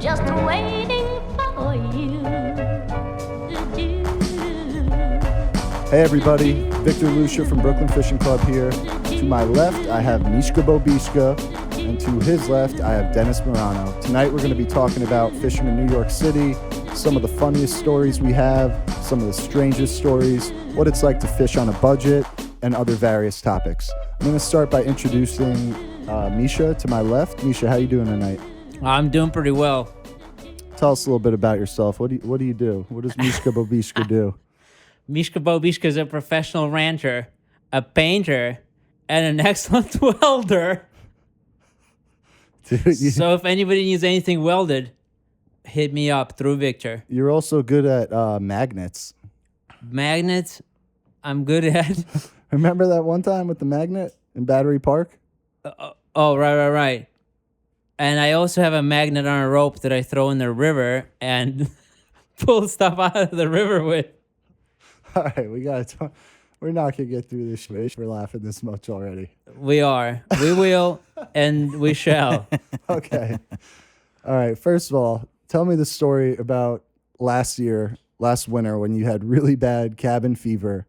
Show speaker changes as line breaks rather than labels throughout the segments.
just waiting for you to do.
Hey everybody, Victor Lucia from Brooklyn Fishing Club here. To my left, I have Mishka Bobishka, and to his left, I have Dennis Morano. Tonight we're going to be talking about fishing in New York City, some of the funniest stories we have, some of the strangest stories, what it's like to fish on a budget, and other various topics. I'm going to start by introducing Misha to my left. Misha, how you doing tonight?
I'm doing pretty well.
Tell us a little bit about yourself. What do you do? What does Mishka Bobishka do?
Mishka Bobishka is a professional rancher, a painter, and an excellent welder.
Dude,
So if anybody needs anything welded, hit me up through Victor.
you're also good at magnets.
Magnets, I'm good at.
Remember that one time with the magnet in Battery Park?
Oh, right. And I also have a magnet on a rope that I throw in the river and pull stuff out of the river with.
All right, we got to. We're not gonna get through this shit. We're laughing this much already.
We will, and we shall.
Okay. All right. First of all, tell me the story about last winter, when you had really bad cabin fever,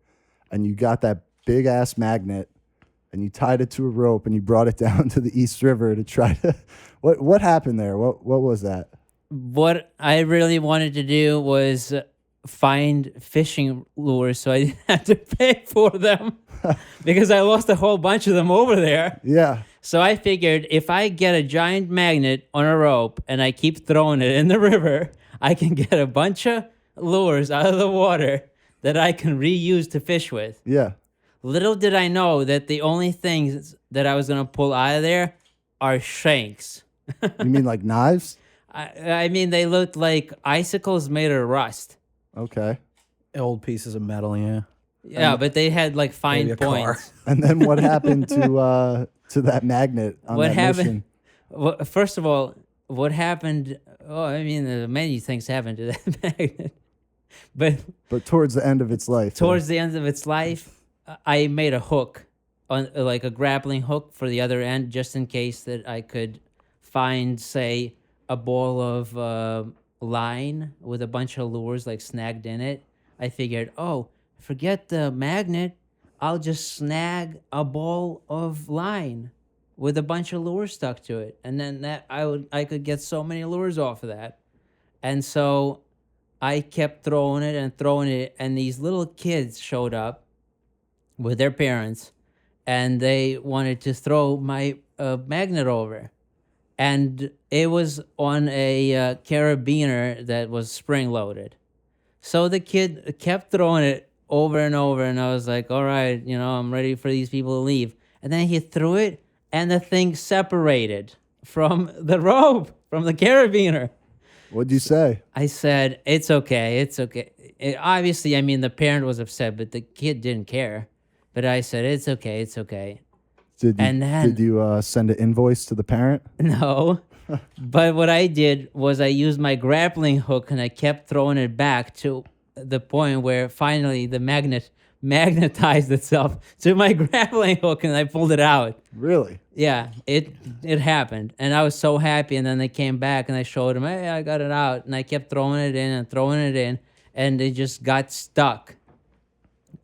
and you got that big ass magnet, and you tied it to a rope, and you brought it down to the East River to try to. What happened there? What was that?
What I really wanted to do was find fishing lures so I didn't have to pay for them because I lost a whole bunch of them over there.
Yeah.
So I figured if I get a giant magnet on a rope and I keep throwing it in the river, I can get a bunch of lures out of the water that I can reuse to fish with.
Yeah.
Little did I know that the only things that I was going to pull out of there are shanks.
You mean like knives?
I mean, they looked like icicles made of rust.
Okay.
Old pieces of metal, yeah.
Yeah, but they had like fine
Maybe a car.
points.
And then what happened to that magnet on
What
that
happened?
mission?
Well, first of all, what happened? Oh, I mean, many things happened to that magnet. But
Towards the end of its life.
towards the end of its life, I made a hook, on like a grappling hook for the other end, just in case that I could find, say, a ball of line with a bunch of lures like snagged in it. I figured, forget the magnet, I'll just snag a ball of line with a bunch of lures stuck to it, and then that I could get so many lures off of that. And so I kept throwing it, and these little kids showed up with their parents, and they wanted to throw my magnet over. And it was on a carabiner that was spring-loaded. So the kid kept throwing it over and over, and I was like, all right, I'm ready for these people to leave. And then he threw it, and the thing separated from the rope, from the carabiner.
What'd you say?
I said, it's okay. Obviously, I mean, the parent was upset, but the kid didn't care. But I said, it's okay.
Did you send an invoice to the parent?
No. But what I did was I used my grappling hook and I kept throwing it back to the point where finally the magnet magnetized itself to my grappling hook and I pulled it out.
Really?
Yeah, it happened. And I was so happy. And then they came back and I showed them, hey, I got it out. And I kept throwing it in and it just got stuck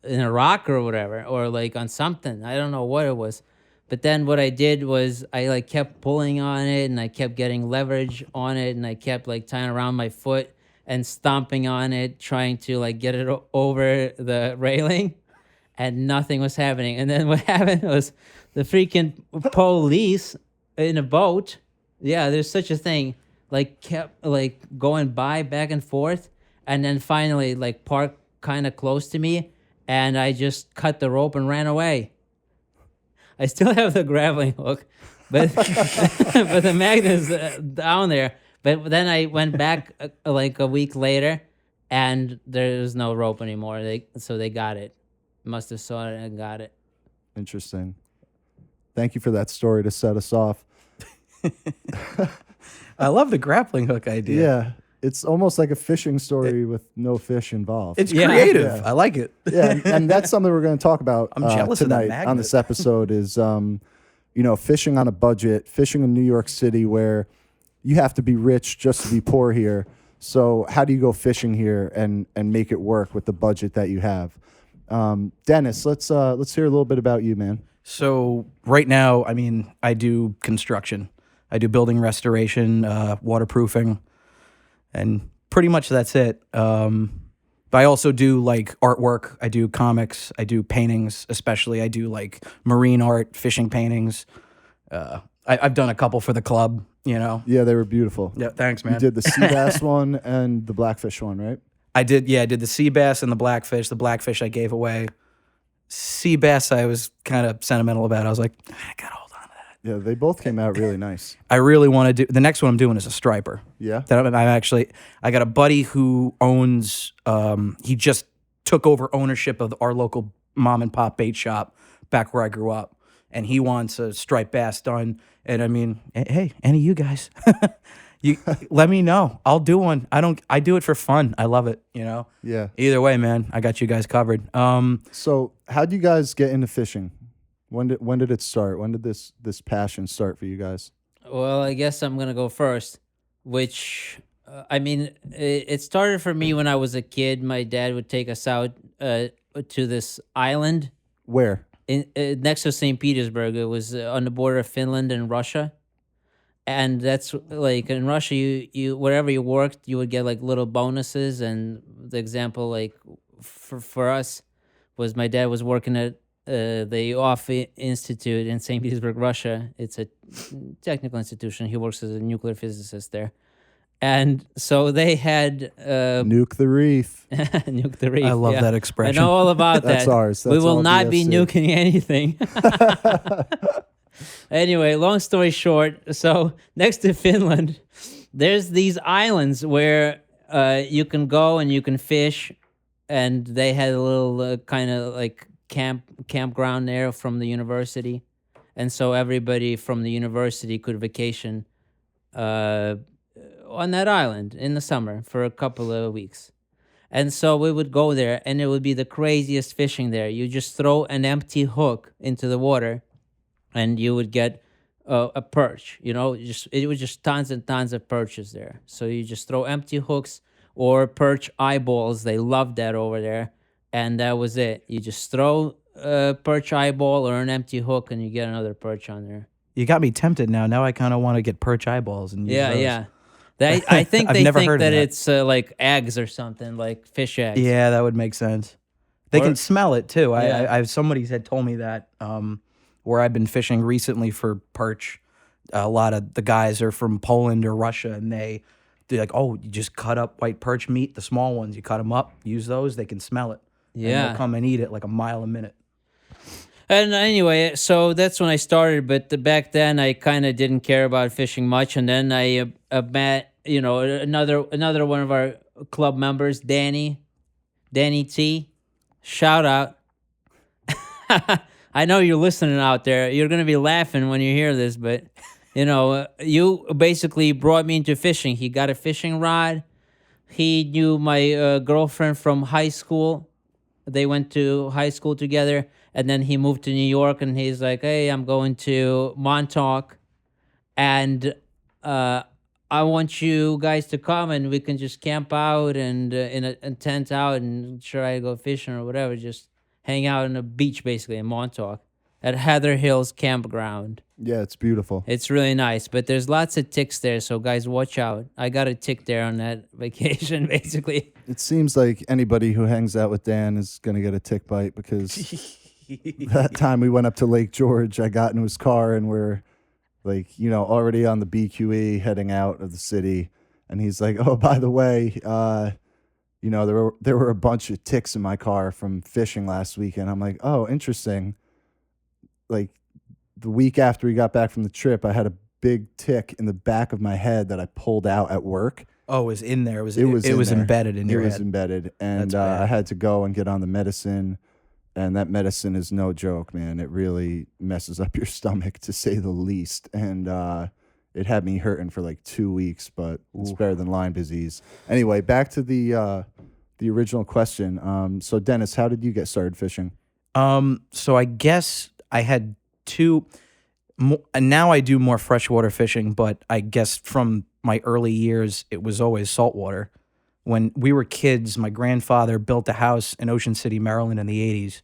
in a rock or whatever, or like on something. I don't know what it was. But then what I did was I like kept pulling on it and I kept getting leverage on it and I kept like tying around my foot and stomping on it, trying to like get it over the railing, and nothing was happening. And then what happened was the freaking police in a boat, yeah, there's such a thing, like kept like going by back and forth, and then finally like parked kind of close to me, and I just cut the rope and ran away. I still have the grappling hook, but but the magnet is down there. But then I went back like a week later, and there's no rope anymore. So they got it. Must have saw it and got it.
Interesting. Thank you for that story to set us off.
I love the grappling hook idea.
Yeah. It's almost like a fishing story with no fish involved.
It's
Yeah.
creative.
Yeah.
I like it.
Yeah, and that's something we're going to talk about
I'm jealous of that
tonight
magnet.
on this episode is, fishing on a budget, fishing in New York City where you have to be rich just to be poor here. So how do you go fishing here and make it work with the budget that you have? Dennis, let's hear a little bit about you, man.
So right now, I mean, I do construction. I do building restoration, waterproofing, and pretty much that's it. But I also do like artwork. I do comics. I do paintings, especially. I do like marine art, fishing paintings. I've done a couple for the club, you know.
Yeah, they were beautiful.
Yeah, thanks, man.
You did the sea bass one and the blackfish one, right?
I did the sea bass and the blackfish. The blackfish I gave away. Sea bass I was kind of sentimental about. I was like, I gotta hold on to that.
Yeah, they both came out really nice.
I really want to do the next one I'm doing is a striper.
Yeah.
That I got a buddy who owns he just took over ownership of our local mom and pop bait shop back where I grew up, and he wants a striped bass done. And I mean, hey, any of you guys, you let me know. I'll do one. I do it for fun. I love it, you know.
Yeah.
Either way, man, I got you guys covered.
So how did you guys get into fishing? When did it start? When did this passion start for you guys?
Well, I guess I'm gonna go first. Which, I mean, it started for me when I was a kid. My dad would take us out to this island
Where?
in next to St. Petersburg. It was on the border of Finland and Russia, and that's like in Russia. You wherever you worked, you would get like little bonuses. And the example, like for us, was my dad was working at the Off Institute in St. Petersburg, Russia. It's a technical institution. He works as a nuclear physicist there. And so they had
Nuke the reef.
nuke the reef.
I love
yeah.
that
I
expression.
know all about that.
That's ours.
We
That's
will
all
not be
BFC.
nuking anything. Anyway, long story short, so next to Finland, there's these islands where you can go and you can fish, and they had a little kind of like campground there from the university, and so everybody from the university could vacation on that island in the summer for a couple of weeks. And so we would go there, and it would be the craziest fishing there. You just throw an empty hook into the water, and you would get a perch. You know, it was just tons and tons of perches there. So you just throw empty hooks or perch eyeballs. They loved that over there, and that was it. You just throw a perch eyeball or an empty hook, and you get another perch on there.
You got me tempted now. Now I kind of want to get perch eyeballs and use those.
Yeah. I think
I've
they
never
think
heard of
that
that.
it's like eggs or something, like fish eggs.
Yeah, that would make sense. They
Or-
can smell it too.
Yeah.
I somebody had told me that where I've been fishing recently for perch. A lot of the guys are from Poland or Russia, and they're like, oh, you just cut up white perch meat, the small ones. You cut them up, use those. They can smell it. And
Yeah.
they'll come and eat it like a mile a minute.
And anyway, so that's when I started. But back then, I kind of didn't care about fishing much. And then I met, another one of our club members, Danny T. Shout out. I know you're listening out there. You're gonna be laughing when you hear this, but you basically brought me into fishing. He got a fishing rod. He knew my girlfriend from high school. They went to high school together, and then he moved to New York, and he's like, hey, I'm going to Montauk, and I want you guys to come, and we can just camp out and in a tent out and try to go fishing or whatever, just hang out on the beach, basically, in Montauk at Heather Hills Campground.
Yeah, it's beautiful.
It's really nice, but there's lots of ticks there, so guys, watch out. I got a tick there on that vacation, basically.
It seems like anybody who hangs out with Dan is going to get a tick bite because that time we went up to Lake George, I got into his car and we're like, already on the BQE heading out of the city. And he's like, oh, by the way, there were a bunch of ticks in my car from fishing last weekend. I'm like, oh, interesting. Like the week after we got back from the trip, I had a big tick in the back of my head that I pulled out at work.
Oh, it was in there. It was
in there.
embedded in your
It was
head.
embedded. And
That's bad.
I had to go and get on the medicine. And that medicine is no joke, man. It really messes up your stomach, to say the least. And it had me hurting for like 2 weeks, but it's better than Lyme disease. Anyway, back to the original question. So, Dennis, how did you get started fishing?
So I guess I had two. And now I do more freshwater fishing, but I guess from my early years, it was always saltwater. When we were kids, my grandfather built a house in Ocean City, Maryland in the 80s.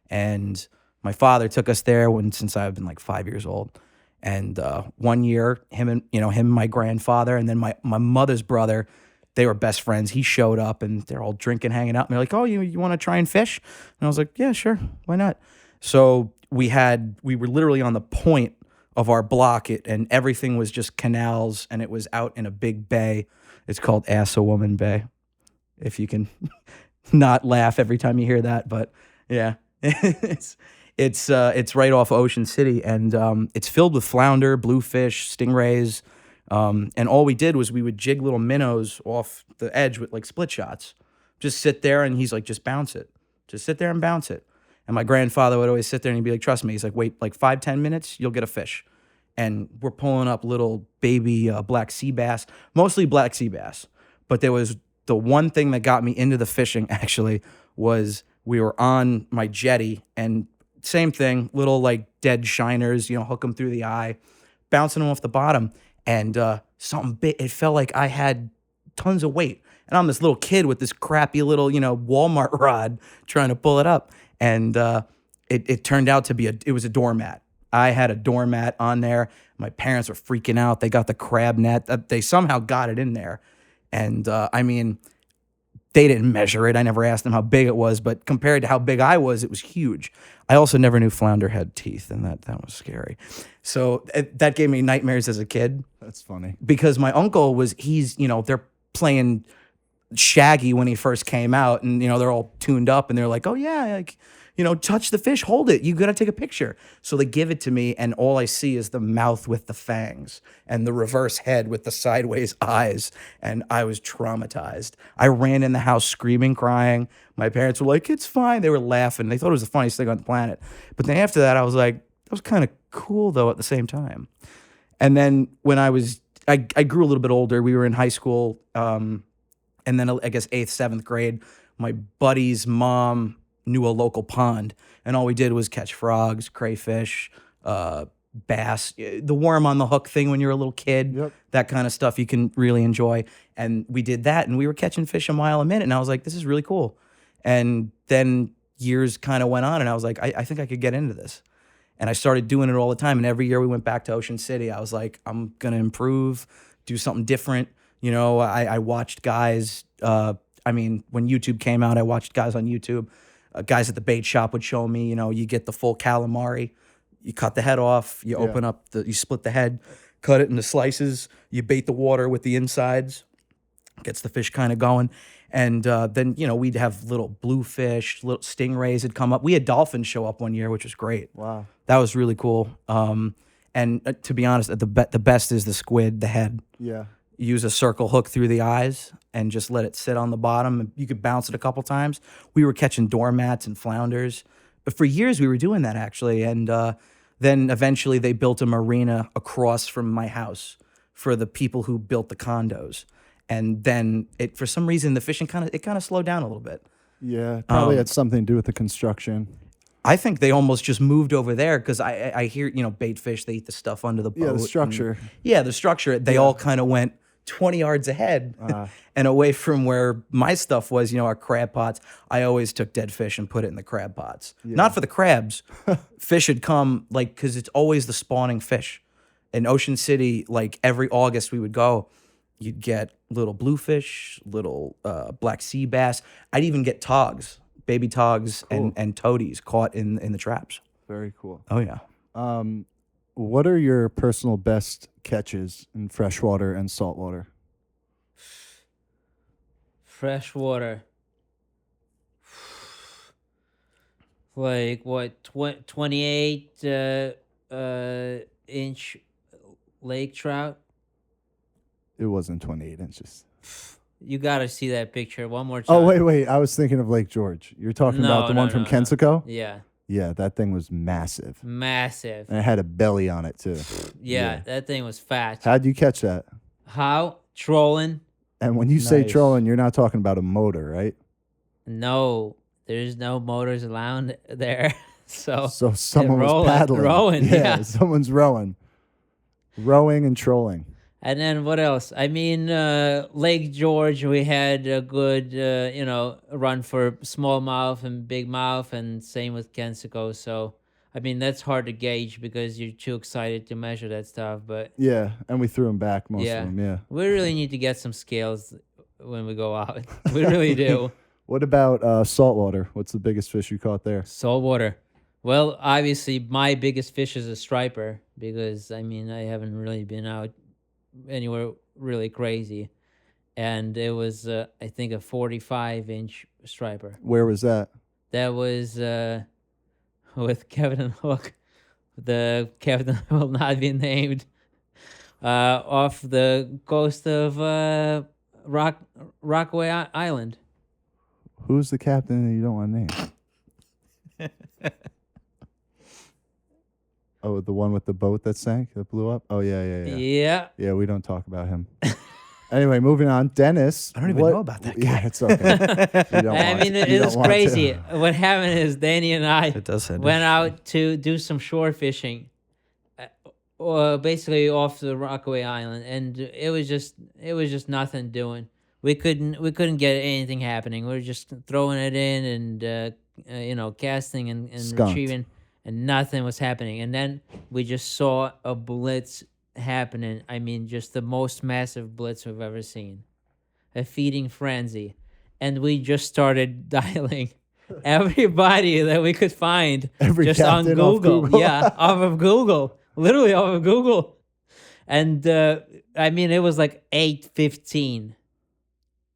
And my father took us there since I've been like 5 years old. And one year, him and my grandfather, and then my mother's brother, they were best friends. He showed up, and they're all drinking, hanging out. And they're like, "Oh, you want to try and fish?" And I was like, "Yeah, sure, why not?" So we were literally on the point of our block, and everything was just canals, and it was out in a big bay. It's called Assawoman Bay. If you can not laugh every time you hear that, but yeah, it's right off Ocean City, and it's filled with flounder, bluefish, stingrays, and all we did was we would jig little minnows off the edge with like split shots. Just sit there, and he's like, just bounce it. Just sit there and bounce it. And my grandfather would always sit there and he'd be like, trust me. He's like, wait, like 5-10 minutes, you'll get a fish. And we're pulling up little baby black sea bass, mostly black sea bass. But there was the one thing that got me into the fishing actually was we were on my jetty, and same thing, little like dead shiners, hook them through the eye, bouncing them off the bottom. And something big, it felt like I had tons of weight. And I'm this little kid with this crappy little, Walmart rod trying to pull it up. And it turned out to be it was a doormat. I had a doormat on there. My parents were freaking out. They got the crab net. They somehow got it in there. And I mean, they didn't measure it. I never asked them how big it was, but compared to how big I was, it was huge. I also never knew flounder had teeth, and that was scary. So that gave me nightmares as a kid.
That's funny.
Because my uncle they're playing Shaggy when he first came out, and they're all tuned up, and they're like, "Oh yeah, like touch the fish, hold it. You gotta take a picture." So they give it to me, and all I see is the mouth with the fangs and the reverse head with the sideways eyes, and I was traumatized. I ran in the house screaming, crying. My parents were like, "It's fine." They were laughing. They thought it was the funniest thing on the planet. But then after that, I was like, that was kind of cool though at the same time. And then when I grew a little bit older. We were in high school. And then I guess 8th, 7th grade, my buddy's mom knew a local pond, and all we did was catch frogs, crayfish, bass, the worm on the hook thing when you're a little kid,
Yep.
that kind of stuff you can really enjoy. And we did that, and we were catching fish a mile a minute, and I was like, this is really cool. And then years kind of went on, and I was like, I think I could get into this. And I started doing it all the time, and every year we went back to Ocean City. I was like, I'm going to improve, do something different. I watched guys, when YouTube came out, I watched guys on YouTube. Guys at the bait shop would show me, you get the full calamari, you cut the head off, you open up you split the head, cut it into slices, you bait the water with the insides, gets the fish kind of going. And then, we'd have little bluefish, little stingrays had come up. We had dolphins show up one year, which was great.
Wow.
That was really cool. And to be honest, the best is the squid, the head.
Yeah.
Use a circle hook through the eyes and just let it sit on the bottom. You could bounce it a couple times. We were catching doormats and flounders. But for years we were doing that actually. And then eventually they built a marina across from my house for the people who built the condos. And then for some reason the fishing kind of slowed down a little bit.
Yeah, probably had something to do with the construction.
I think they almost just moved over there because I hear, bait fish, they eat the stuff under the boat.
Yeah, the structure.
The structure. They all kind of went 20 yards ahead and away from where my stuff was, our crab pots. I always took dead fish and put it in the crab pots. Yeah. Not for the crabs. Fish had come, because it's always the spawning fish. In Ocean City, every August we would go, you'd get little bluefish, little black sea bass. I'd even get togs, baby togs, cool. and toadies caught in the traps.
Very cool.
Oh, yeah.
What are your personal best catches in freshwater and saltwater?
Freshwater. Like what? 28 inch lake trout.
It wasn't 28 inches.
You gotta see that picture one more time.
Oh wait! I was thinking of Lake George. You're talking about the one from Kensico?
Yeah.
Yeah, that thing was massive.
Massive.
And it had a belly on it too.
Yeah, that thing was fat.
How'd you catch that?
How? Trolling.
And when you say trolling, you're not talking about a motor, right?
No, there's no motors allowed there. So
someone was paddling.
Rowing. Yeah.
Someone's rowing. Rowing and trolling.
And then what else? I mean, Lake George, we had a good, run for smallmouth and bigmouth, and same with Kensico. So, I mean, that's hard to gauge because you're too excited to measure that stuff. But
Yeah, and we threw them back, most
yeah,
of them, yeah.
we really need to get some scales when we go out. We really do.
What about saltwater? What's the biggest fish you caught there?
Saltwater. Well, obviously, my biggest fish is a striper because, I mean, I haven't really been out anywhere really crazy. And it was, I think, a 45-inch striper.
Where was that?
That was with Kevin Hook. The captain will not be named. Off the coast of Rockaway Island.
Who's the captain that you don't want to name? Oh, the one with the boat that sank, that blew up? Oh, yeah.
Yeah.
Yeah, we don't talk about him. Anyway, moving on. Dennis.
I don't even know about that guy.
Yeah, it's okay. You don't
I
want
mean,
to.
it
You don't
was
want
crazy.
to.
What happened is Danny and I
It does sound
went out to do some shore fishing, basically off the Rockaway Island, and it was just nothing doing. We couldn't get anything happening. We were just throwing it in and casting and
Skunked.
retrieving, and nothing was happening. And then we just saw a blitz happening. I mean, just the most massive blitz we've ever seen, a feeding frenzy, and we just started dialing everybody that we could find
Every
just on
captain off
Google.
Google.
Yeah, off of Google, literally off of Google. And I mean, it was like 8:15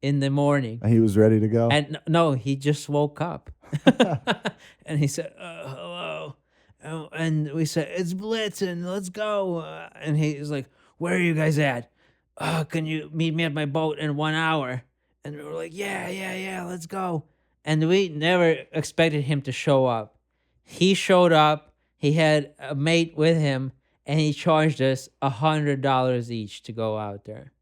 in the morning.
And he was ready to go.
And no, he just woke up. And he said, hello. And we said, it's blitzing, let's go. And he was like, where are you guys at? Can you meet me at my boat in 1 hour? And we were like, yeah, let's go. And we never expected him to show up. He showed up, he had a mate with him, and he charged us $100 each to go out there.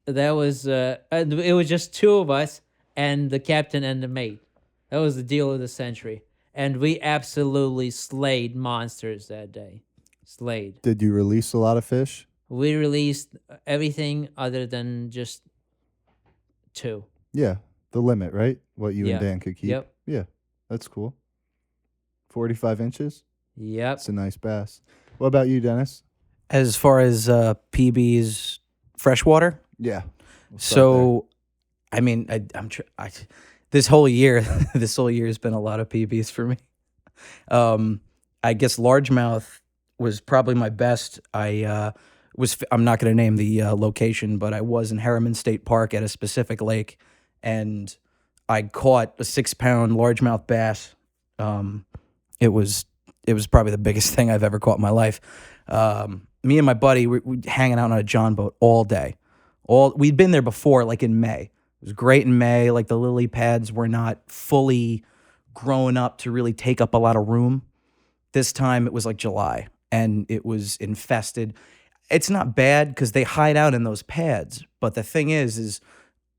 That was and it was just two of us and the captain and the mate. That was the deal of the century, and we absolutely slayed monsters that day. Slayed.
Did you release a lot of fish?
We released everything other than just two.
Yeah, the limit, right? What you
Yeah.
and Dan could keep.
Yep.
Yeah, that's cool. 45 inches?
Yep.
That's a nice bass. What about you, Dennis?
As far as PB's freshwater,
Yeah.
so I mean, this whole year, this whole year has been a lot of PBs for me. I guess largemouth was probably my best. I'm not going to name the location, but I was in Harriman State Park at a specific lake, and I caught a 6-pound largemouth bass. It was probably the biggest thing I've ever caught in my life. Me and my buddy we hanging out on a John boat all day. We'd been there before, like in May. It was great in May. Like the lily pads were not fully grown up to really take up a lot of room. This time it was like July, and it was infested. It's not bad because they hide out in those pads. But the thing is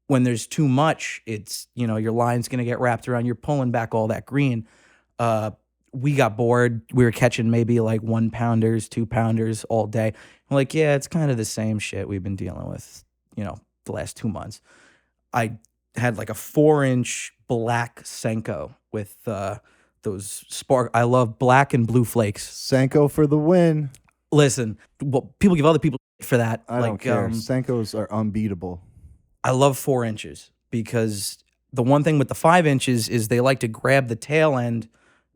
when there's too much, it's, your line's going to get wrapped around. You're pulling back all that green. We got bored. We were catching maybe like 1-pounders, 2-pounders all day. I'm like, yeah, it's kind of the same shit we've been dealing with, the last 2 months. I had like a 4-inch black Senko with those spark. I love black and blue flakes.
Senko for the win.
Listen, well, people give other people for that.
I don't care. Senkos are unbeatable.
I love 4 inches because the one thing with the 5 inches is they like to grab the tail end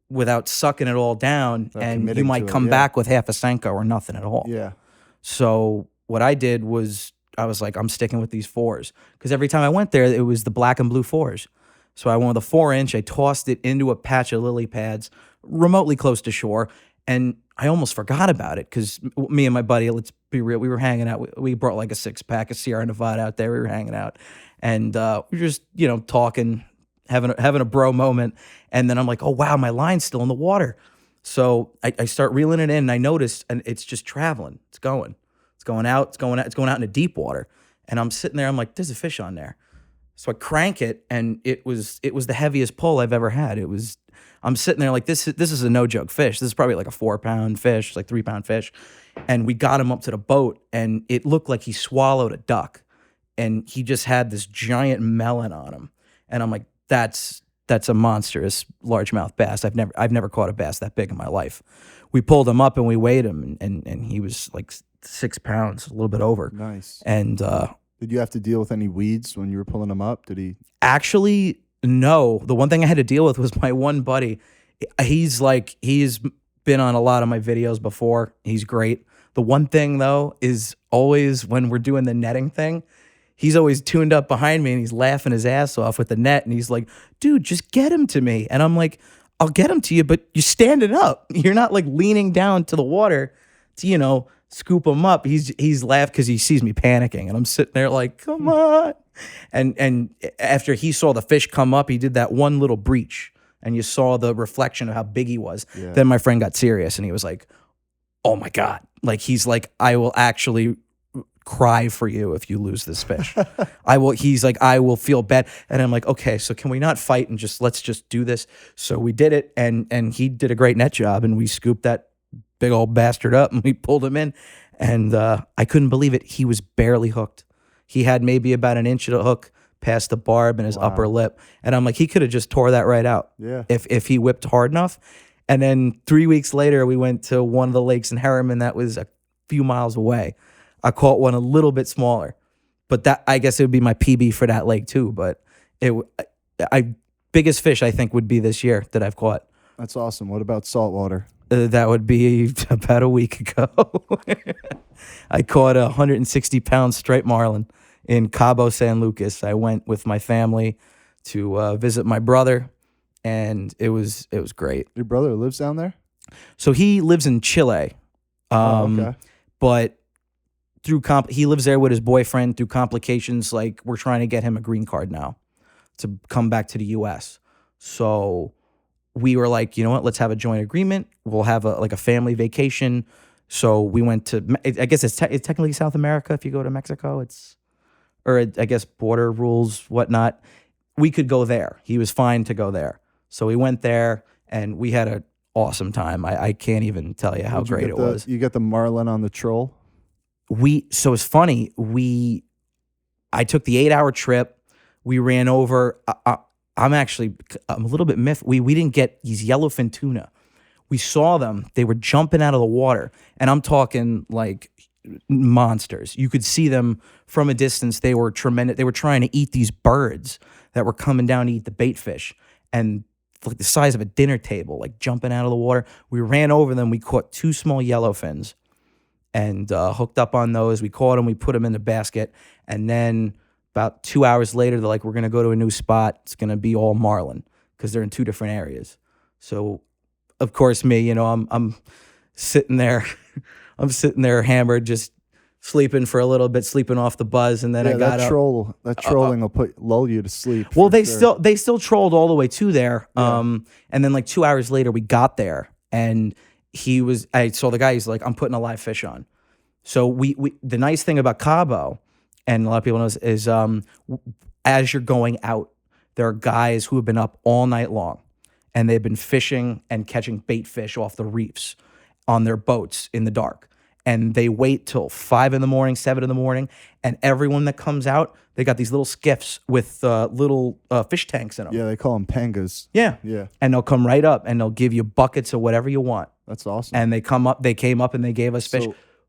without sucking it all down,
Without
and
committing
you might
to it,
come
yeah.
back with half a Senko or nothing at all.
Yeah.
So what I did was I was like, I'm sticking with these 4s because every time I went there, it was the black and blue 4s. So I went with a 4-inch. I tossed it into a patch of lily pads remotely close to shore, and I almost forgot about it because me and my buddy, let's be real, we were hanging out. We brought like a 6-pack of Sierra Nevada out there. We were hanging out, and we were just talking, having a bro moment. And then I'm like, oh wow, my line's still in the water. So I start reeling it in, and I notice, and it's just traveling. It's going out into deep water. And I'm sitting there, I'm like, there's a fish on there. So I crank it, and it was the heaviest pull I've ever had. I'm sitting there like this is a no joke fish. This is probably like a 4-pound fish, like 3-pound fish, and we got him up to the boat, and it looked like he swallowed a duck, and he just had this giant melon on him, and I'm like, that's a monstrous largemouth bass. I've never caught a bass that big in my life. We pulled him up and we weighed him, and he was like 6 pounds, a little bit over.
Nice.
And
did you have to deal with any weeds when you were pulling him up? Did he?
actually, no. The one thing I had to deal with was my one buddy. He's been on a lot of my videos before. He's great. The one thing though is always when we're doing the netting thing, he's always tuned up behind me and he's laughing his ass off with the net, and he's like, dude, just get him to me. And I'm like, I'll get him to you, but you're standing up. You're not like leaning down to the water to, scoop him up. He's laughed because he sees me panicking, and I'm sitting there like, come on. And after he saw the fish come up, he did that one little breach, and you saw the reflection of how big he was.
Yeah.
Then my friend got serious, and he was like, oh my God. Like, he's like, I will actually cry for you if you lose this fish. He's like, I will feel bad. And I'm like, okay, so can we not fight and let's just do this? So we did it, and he did a great net job, and we scooped that big old bastard up, and we pulled him in, and I couldn't believe it. He was barely hooked. He had maybe about an inch of the hook past the barb in his upper lip. And I'm like, he could have just tore that right out.
Yeah.
If he whipped hard enough. And then 3 weeks later, we went to one of the lakes in Harriman that was a few miles away. I caught one a little bit smaller, but that, I guess it would be my PB for that lake too. But biggest fish I think would be this year that I've caught.
That's awesome. What about saltwater?
That would be about a week ago. I caught a 160-pound striped marlin in Cabo San Lucas. I went with my family to visit my brother, and it was great.
Your brother lives down there?
So he lives in Chile.
Okay.
But he lives there with his boyfriend. Through complications, like, we're trying to get him a green card now to come back to the U.S. So we were like, you know what? Let's have a joint agreement. We'll have a family vacation. So we went to, I guess it's technically South America. If you go to Mexico, I guess border rules, whatnot. We could go there. He was fine to go there. So we went there, and we had an awesome time. I can't even tell you how great it was.
You get the marlin on the troll?
So it's funny. I took the 8-hour trip. We ran over. I'm a little bit miffed. We didn't get these yellowfin tuna. We saw them. They were jumping out of the water, and I'm talking like monsters. You could see them from a distance. They were tremendous. They were trying to eat these birds that were coming down to eat the bait fish, and like the size of a dinner table, like jumping out of the water. We ran over them. We caught 2 small yellowfins and hooked up on those. We caught them. We put them in the basket, and then about 2 hours later, they're like, we're going to go to a new spot. It's going to be all marlin because they're in 2 different areas. So, of course, me, I'm sitting there. I'm sitting there hammered, just sleeping for a little bit, sleeping off the buzz, and then I got up.
That trolling will lull you to sleep.
Well, they still trolled all the way to there. Yeah. And then like 2 hours later, we got there, and I saw the guy. He's like, I'm putting a live fish on. So we the nice thing about Cabo, and a lot of people know, is as you're going out, there are guys who have been up all night long, and they've been fishing and catching bait fish off the reefs on their boats in the dark. And they wait till 5 a.m, 7 a.m, and everyone that comes out, they got these little skiffs with little fish tanks in them.
Yeah, they call them pangas.
Yeah.
Yeah.
And they'll come right up, and they'll give you buckets of whatever you want.
That's awesome.
And they came up, and they gave us fish.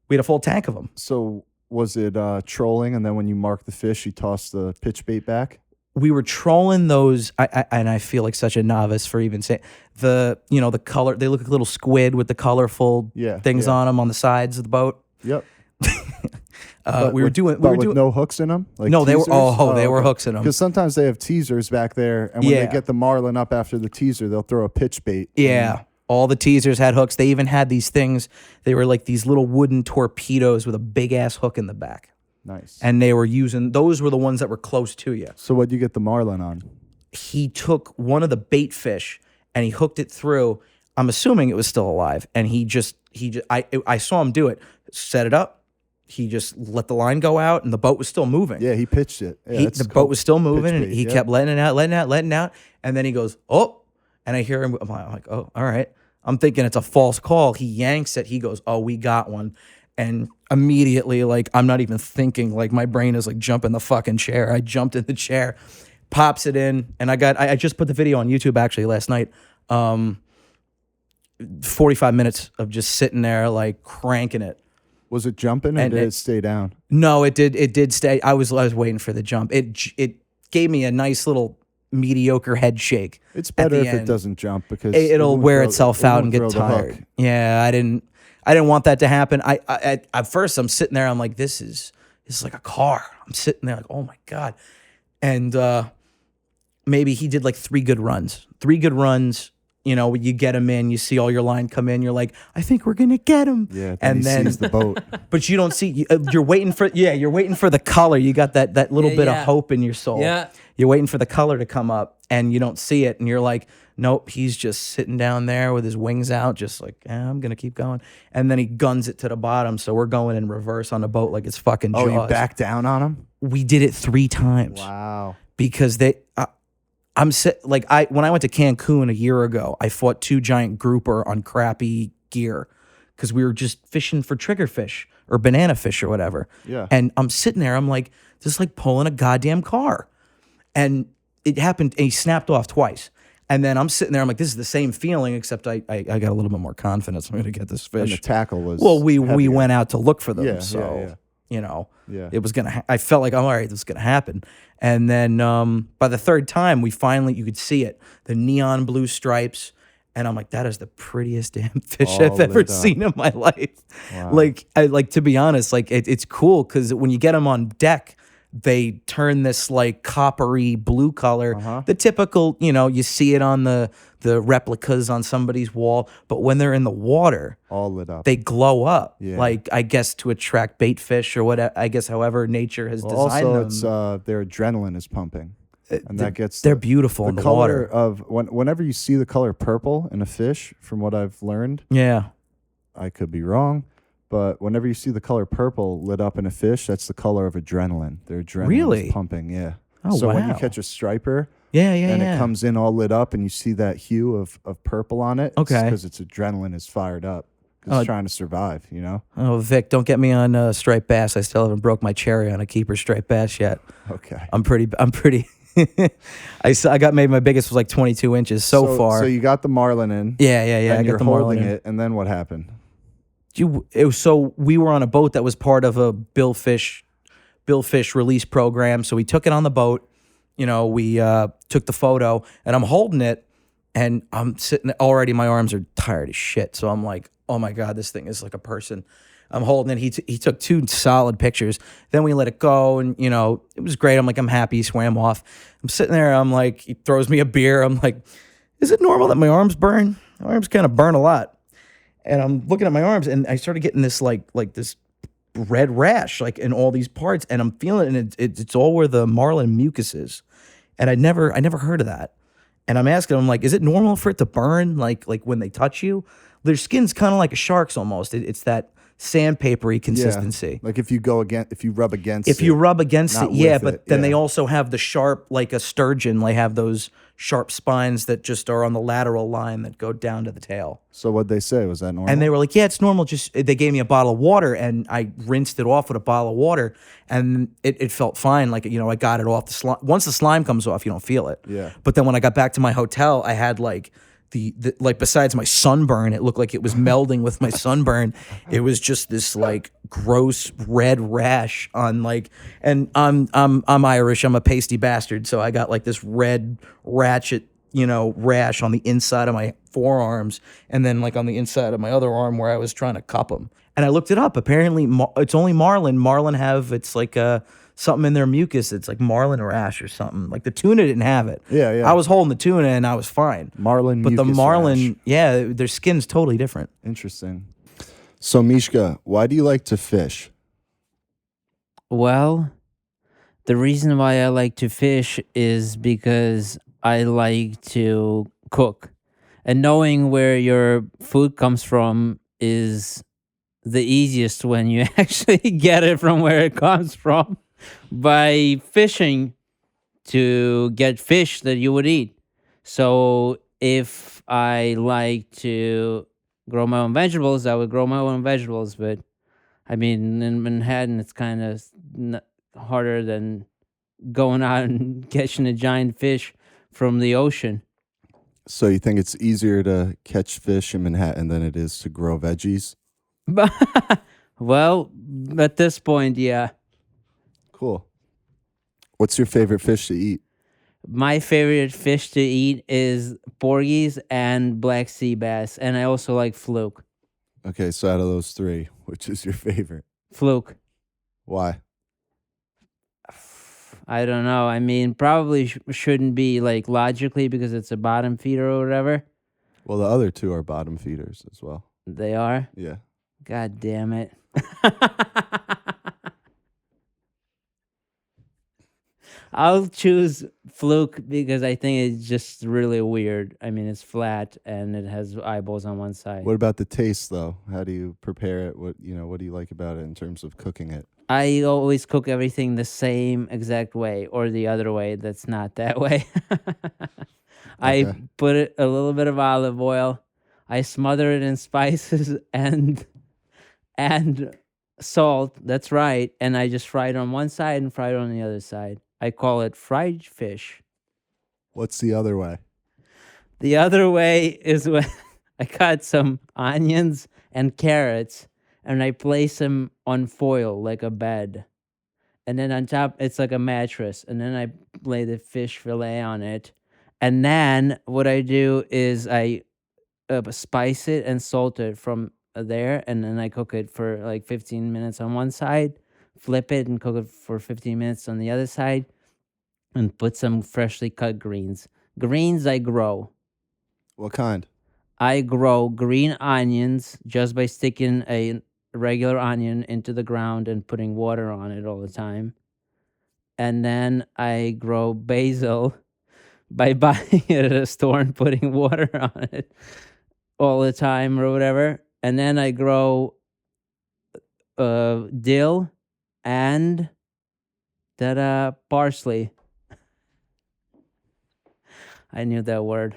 We had a full tank of them.
So was it trolling, and then when you mark the fish, you toss the pitch bait back?
We were trolling those, and I feel like such a novice for even saying the color. They look like a little squid with the colorful things on them on the sides of the boat.
Yep.
We were doing
no hooks in them. Like
no,
teasers?
they were hooks in them.
Because sometimes they have teasers back there, and when they get the marlin up after the teaser, they'll throw a pitch bait.
Yeah. All the teasers had hooks. They even had these things. They were like these little wooden torpedoes with a big ass hook in the back.
Nice.
And those were the ones that were close to you.
So what'd you get the marlin on?
He took one of the bait fish and he hooked it through. I'm assuming it was still alive. And I saw him do it. Set it up. he just let the line go out, and the boat was still moving.
Yeah, he pitched it. Yeah,
The boat was still moving, and
bait,
he
yeah.
kept letting it out, and then he goes, oh, and I hear him. I'm like, oh, all right. I'm thinking it's a false call. He yanks it. He goes, oh, we got one. And immediately, like, I'm not even thinking, like, my brain is like jumping the fucking chair. I jumped in the chair, pops it in, and I just put the video on YouTube actually last night. 45 minutes of just sitting there, like, cranking it.
Was it jumping, or did it stay down?
No, it did stay. I was waiting for the jump. It gave me a nice little mediocre head shake.
It's better
the
if it
end.
doesn't jump, because
It'll
won't
wear
throw-
itself
it
out
won't
and
throw
get
the hook.
tired. Yeah, I didn't want that to happen. I at first I'm sitting there. I'm like, this is like a car. I'm sitting there like, oh my god. And maybe he did like 3 good runs. 3 good runs. You know, you get him in, you see all your line come in, you're like, I think we're gonna get him.
Yeah,
and then
sees the boat.
But you don't see. You're waiting for. Yeah, you're waiting for the color. You got that little bit of hope in your soul.
Yeah.
You're waiting for the color to come up, and you don't see it, and you're like, nope, he's just sitting down there with his wings out, just like, I'm gonna keep going. And then he guns it to the bottom, so we're going in reverse on the boat like it's fucking Jaws.
Oh, you backed down on him?
We did it 3 times.
Wow.
Because when I went to Cancun a year ago, I fought 2 giant grouper on crappy gear because we were just fishing for triggerfish or banana fish or whatever.
Yeah.
And I'm sitting there, I'm like, just like pulling a goddamn car. And it happened, and he snapped off twice. And then I'm sitting there, I'm like, this is the same feeling, except I got a little bit more confidence. I'm going to get this fish.
And the tackle was
Well, we
heavier.
went out to look for them.
Yeah,
so,
yeah.
you know,
Yeah.
it was going to, I felt like, oh, all right, this is going to happen. And then by the 3rd time, you could see it, the neon blue stripes. And I'm like, that is the prettiest damn fish
All
I've ever
lit up.
seen in my life.
Wow.
Like to be honest, like it's cool because when you get them on deck, they turn this like coppery blue color. The typical, you see it on the replicas on somebody's wall, but when they're in the water,
all lit up.
they glow up.
Yeah.
Like, I guess to attract bait fish or whatever. I guess however nature has designed
Also,
them.
it's their adrenaline is pumping, and that gets
They're beautiful in the
color
water.
of whenever you see the color purple in a fish. From what I've learned,
Yeah.
I could be wrong, but whenever you see the color purple lit up in a fish, that's the color of adrenaline. Their adrenaline
Really?
is pumping. Yeah.
Oh,
so when you
wow.
catch a striper,
Yeah.
and it comes in all lit up, and you see that hue of purple on it,
Okay.
because its adrenaline is fired up. 'Cause it's trying to survive,
Oh, Vic, don't get me on striped bass. I still haven't broke my cherry on a keeper striped bass yet.
Okay.
I'm pretty. I got made my biggest was like 22 inches so far.
So you got the marlin in.
yeah.
And
I
you're
got the marlin
holding
in.
it, and then what happened?
So we were on a boat that was part of a billfish release program. So we took it on the boat. We took the photo, and I'm holding it, and I'm sitting already. My arms are tired as shit. So I'm like, oh my god, this thing is like a person. I'm holding it. He took 2 solid pictures. Then we let it go, and it was great. I'm like, I'm happy. He swam off. I'm sitting there. I'm like, he throws me a beer. I'm like, is it normal that my arms burn? My arms kind of burn a lot. And I'm looking at my arms, and I started getting this like this red rash like in all these parts, and I'm feeling it, and it's all where the marlin mucus is. And I never heard of that. And I'm asking them, like, is it normal for it to burn like when they touch you? Their skin's kind of like a shark's almost. It's that sandpapery consistency.
Like if you rub against
If you rub against
not
it, yeah,
with
but
it,
then they
yeah.
also have the sharp, like a sturgeon, they have those sharp spines that just are on the lateral line that go down to the tail.
So what'd they say? Was that normal?
And they were like, yeah, it's normal. Just they gave me a bottle of water, and I rinsed it off with a bottle of water, and it felt fine. Like, I got it off the slime. Once the slime comes off, you don't feel it.
Yeah.
But then when I got back to my hotel, I had like the like, besides my sunburn, it looked like it was melding with my sunburn. It was just this like gross red rash on like, and I'm Irish. I'm a pasty bastard, so I got like this red ratchet, rash on the inside of my forearms, and then like on the inside of my other arm where I was trying to cup them. And I looked it up. Apparently, it's only marlin. Marlin have it's like something in their mucus. It's like marlin rash or something. Like the tuna didn't have it.
Yeah.
I was holding the tuna and I was fine.
Marlin
But the
mucus
marlin,
rash.
yeah, their skin's totally different.
Interesting. So Mishka, why do you like to fish?
Well, the reason why I like to fish is because I like to cook. And knowing where your food comes from is the easiest when you actually get it from where it comes from by fishing to get fish that you would eat. So if I like to grow my own vegetables, I would grow my own vegetables. But I mean, in Manhattan, it's kind of harder than going out and catching a giant fish from the ocean.
So you think it's easier to catch fish in Manhattan than it is to grow veggies?
Well, at this point, yeah.
Cool. What's your favorite fish to eat?
My favorite fish to eat is porgies and black sea bass, and I also like fluke.
Okay, so out of those three, which is your favorite?
Fluke.
Why?
I don't know. I mean, probably shouldn't be like logically because it's a bottom feeder or whatever.
Well, the other two are bottom feeders as well.
They are.
Yeah.
God damn it. I'll choose fluke because I think it's just really weird. I mean, it's flat and it has eyeballs on one side.
What about the taste, though? How do you prepare it? What do you like about it in terms of cooking it?
I always cook everything the same exact way or the other way that's not that way. I
Okay.
put it a little bit of olive oil. I smother it in spices and salt. That's right. And I just fry it on one side and fry it on the other side. I call it fried fish.
What's the other way?
The other way is when I cut some onions and carrots and I place them on foil like a bed. And then on top, it's like a mattress. And then I lay the fish fillet on it. And then what I do is I spice it and salt it from there. And then I cook it for like 15 minutes on one side, flip it and cook it for 15 minutes on the other side, and put some freshly cut greens. Greens I grow.
What kind?
I grow green onions just by sticking a regular onion into the ground and putting water on it all the time. And then I grow basil by buying it at a store and putting water on it all the time or whatever. And then I grow dill and parsley. I knew that word.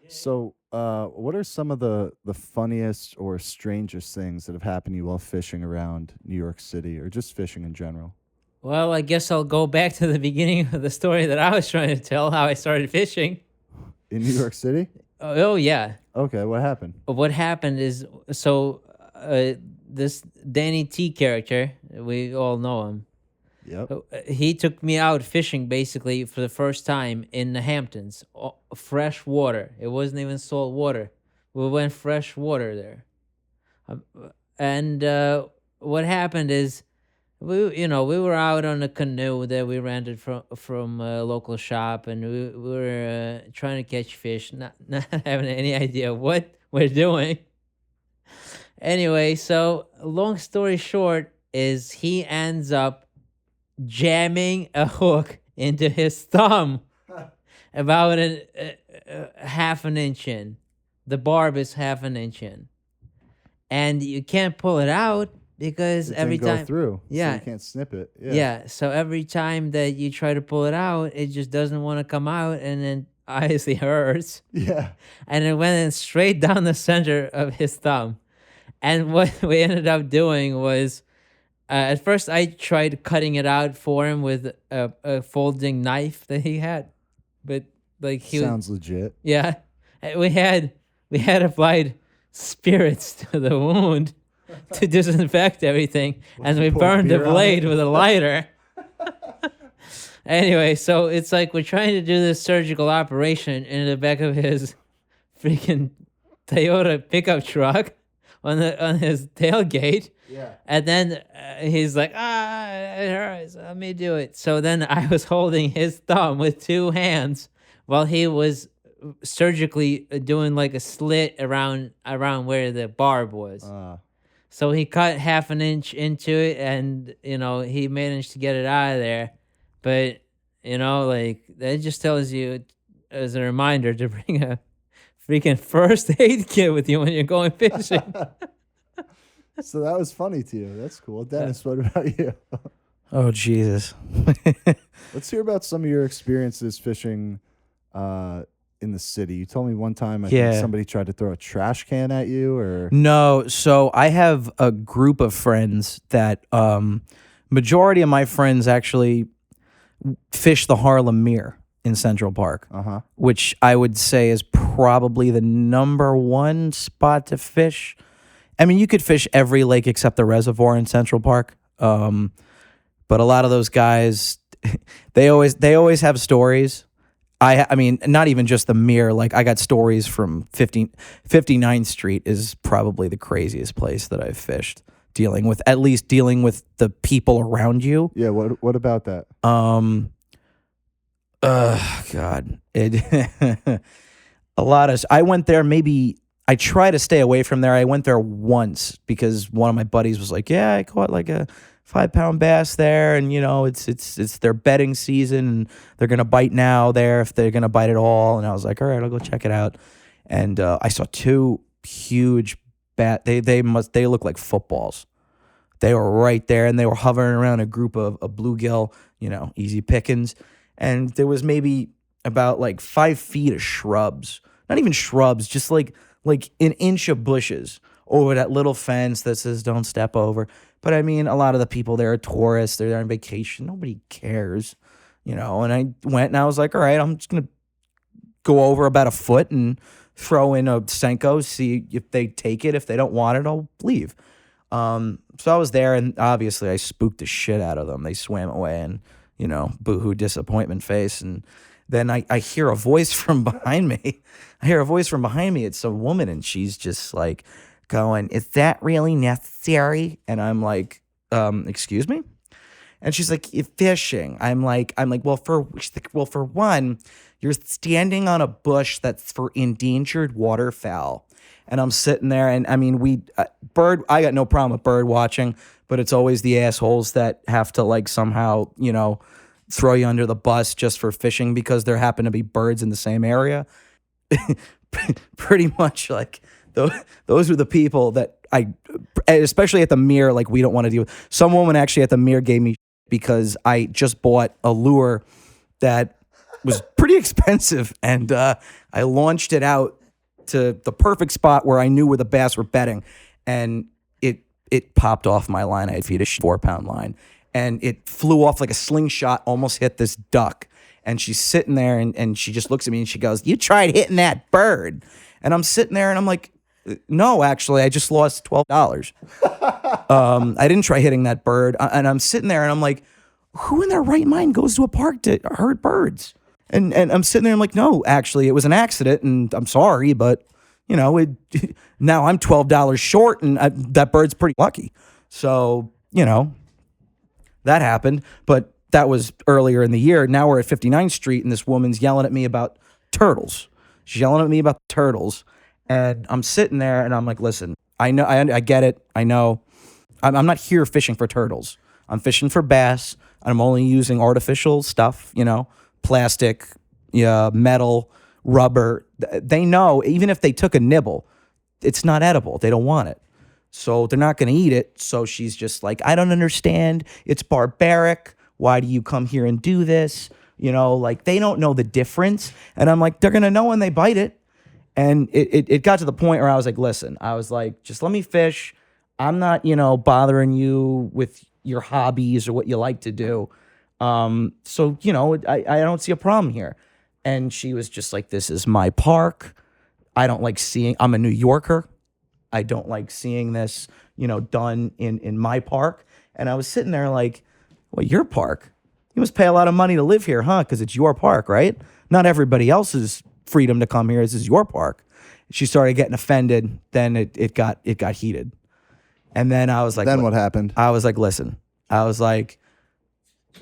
So, what are some of the funniest or strangest things that have happened to you while fishing around New York City or just fishing in general?
Well, I guess I'll go back to the beginning of the story that I was trying to tell, how I started fishing.
In New York City?
Oh yeah.
Okay, what happened?
What happened is, this Danny T character, we all know him.
Yep.
He took me out fishing basically for the first time in the Hamptons. Fresh water. It wasn't even salt water. We went fresh water there. And what happened is, we were out on a canoe that we rented from a local shop, and we were trying to catch fish, not having any idea what we're doing. Anyway, so long story short is he ends up jamming a hook into his thumb about half an inch in. The barb is half an inch in. And you can't pull it out because
It
every
didn't go
time...
through.
Yeah.
So you can't snip it. Yeah.
Yeah, so every time that you try to pull it out, it just doesn't want to come out, and then obviously hurts.
Yeah.
And it went in straight down the center of his thumb. And what we ended up doing was, at first I tried cutting it out for him with a folding knife that he had, but like
Sounds legit.
yeah, we had applied spirits to the wound to disinfect everything, and we
pour
burned the
beer on
blade
it?
with a lighter. Anyway, so it's like we're trying to do this surgical operation in the back of his freaking Toyota pickup truck on his tailgate.
Yeah.
And then he's like, it hurts. Let me do it. So then I was holding his thumb with two hands while he was surgically doing like a slit around where the barb was. So he cut half an inch into it, and he managed to get it out of there. But like that just tells you as a reminder to bring a freaking first aid kit with you when you're going fishing.
So that was funny to you. That's cool. Dennis, what about you?
Oh, Jesus.
Let's hear about some of your experiences fishing in the city. You told me one time I think
Yeah.
somebody tried to throw a trash can at you, or
No, so I have a group of friends that majority of my friends actually fish the Harlem Mere in Central Park, which I would say is probably the number one spot to fish. I mean, you could fish every lake except the reservoir in Central Park. But a lot of those guys, they always have stories. I mean, not even just the Mere. Like, I got stories from 59th Street is probably the craziest place that I've fished. Dealing with the people around you.
yeah. What about that?
God, a lot of. I went there. Maybe I try to stay away from there. I went there once because one of my buddies was like, "Yeah, I caught like a 5-pound bass there, and it's their bedding season, and they're gonna bite now there if they're gonna bite at all." And I was like, "All right, I'll go check it out." And I saw 2 huge They look like footballs. They were right there, and they were hovering around a group of bluegill, easy pickings. And there was maybe about like 5 feet of shrubs, not even shrubs, just like an inch of bushes over that little fence that says "Don't step over." But I mean, a lot of the people there are tourists. They're there on vacation. Nobody cares, And I went and I was like, all right, I'm just gonna go over about a foot and throw in a Senko, see if they take it. If they don't want it, I'll leave. So I was there, and obviously I spooked the shit out of them. They swam away, and boohoo disappointment face. And then I hear a voice from behind me. It's a woman, and she's just like going, "Is that really necessary?" And I'm like, "Excuse me?" And she's like, "You're fishing." I'm like, well, for one, you're standing on a bush that's for endangered waterfowl. And I'm sitting there, and I mean, I got no problem with bird watching, but it's always the assholes that have to like somehow, throw you under the bus just for fishing because there happen to be birds in the same area. Pretty much like those are the people that especially at the Mere, like we don't want to deal with. Some woman actually at the Mere gave me because I just bought a lure that was pretty expensive, and I launched it out to the perfect spot where I knew where the bass were bedding, and it popped off my line. I had feed a 4-pound line, and it flew off like a slingshot, almost hit this duck. And she's sitting there, and she just looks at me and she goes, "You tried hitting that bird." And I'm sitting there and I'm like, "No, actually, I just lost $12. I didn't try hitting that bird." And I'm sitting there and I'm like, who in their right mind goes to a park to hurt birds? And I'm sitting there, I'm like, "No, actually, it was an accident, and I'm sorry, but now I'm $12 short, and that bird's pretty lucky." So, that happened, but that was earlier in the year. Now we're at 59th Street, and this woman's yelling at me about turtles. She's yelling at me about turtles, and I'm sitting there, and I'm like, "Listen, I know, I get it. I know. I'm not here fishing for turtles. I'm fishing for bass. I'm only using artificial stuff, plastic, metal, rubber." They know even if they took a nibble, it's not edible. They don't want it. So they're not going to eat it. So she's just like, "I don't understand. It's barbaric. Why do you come here and do this?" Like they don't know the difference. And I'm like, they're going to know when they bite it. And it got to the point where I was like, "Listen," I was like, "just let me fish. I'm not, bothering you with your hobbies or what you like to do. So, I don't see a problem here." And she was just like, "This is my park. I'm a New Yorker. I don't like seeing this, done in my park." And I was sitting there like, "Well, your park? You must pay a lot of money to live here, huh? Because it's your park, right? Not everybody else's freedom to come here. This is your park." She started getting offended. Then it got heated. And then I was like,
Then what happened?
I was like, "Listen," I was like,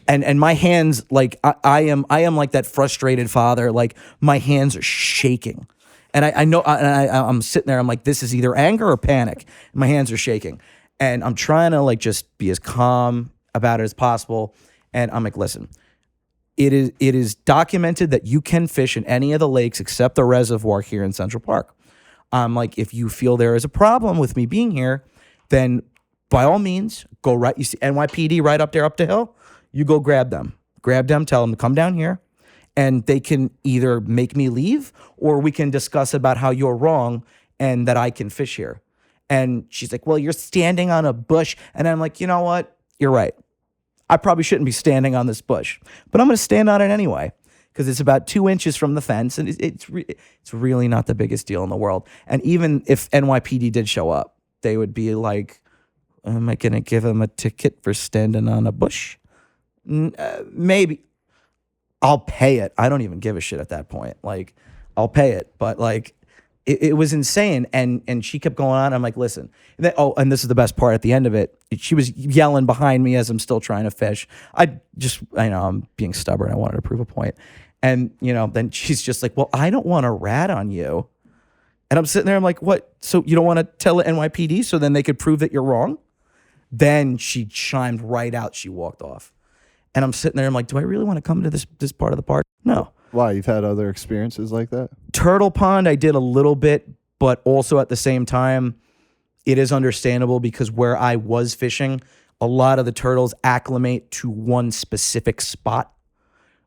and my hands, like I am like that frustrated father. Like my hands are shaking, and I know, and I'm sitting there. I'm like, this is either anger or panic. My hands are shaking, and I'm trying to like just be as calm about it as possible. And I'm like, "Listen, it is documented that you can fish in any of the lakes except the reservoir here in Central Park. I'm like, if you feel there is a problem with me being here, then by all means, go right. You see NYPD right up there, up the hill. You go grab them. Grab them, tell them to come down here, and they can either make me leave or we can discuss about how you're wrong and that I can fish here. And she's like, well, you're standing on a bush. And I'm like, you know what? You're right. I probably shouldn't be standing on this bush, but I'm going to stand on it anyway because it's about 2 inches from the fence, and it's really not the biggest deal in the world. And even if NYPD did show up, they would be like, am I going to give him a ticket for standing on a bush? Maybe. I'll pay it. I don't even give a shit at that point. Like, I'll pay it. But like, it was insane. And she kept going on. I'm like, listen. And this is the best part at the end of it. She was yelling behind me as I'm still trying to fish. I know I'm being stubborn. I wanted to prove a point. And, then she's just like, well, I don't want to rat on you. And I'm sitting there. I'm like, what? So you don't want to tell the NYPD so then they could prove that you're wrong? Then she chimed right out. She walked off. And I'm sitting there. I'm like, do I really want to come to this part of the park? No.
Why? You've had other experiences like that?
Turtle Pond, I did a little bit, but also at the same time, it is understandable because where I was fishing, a lot of the turtles acclimate to one specific spot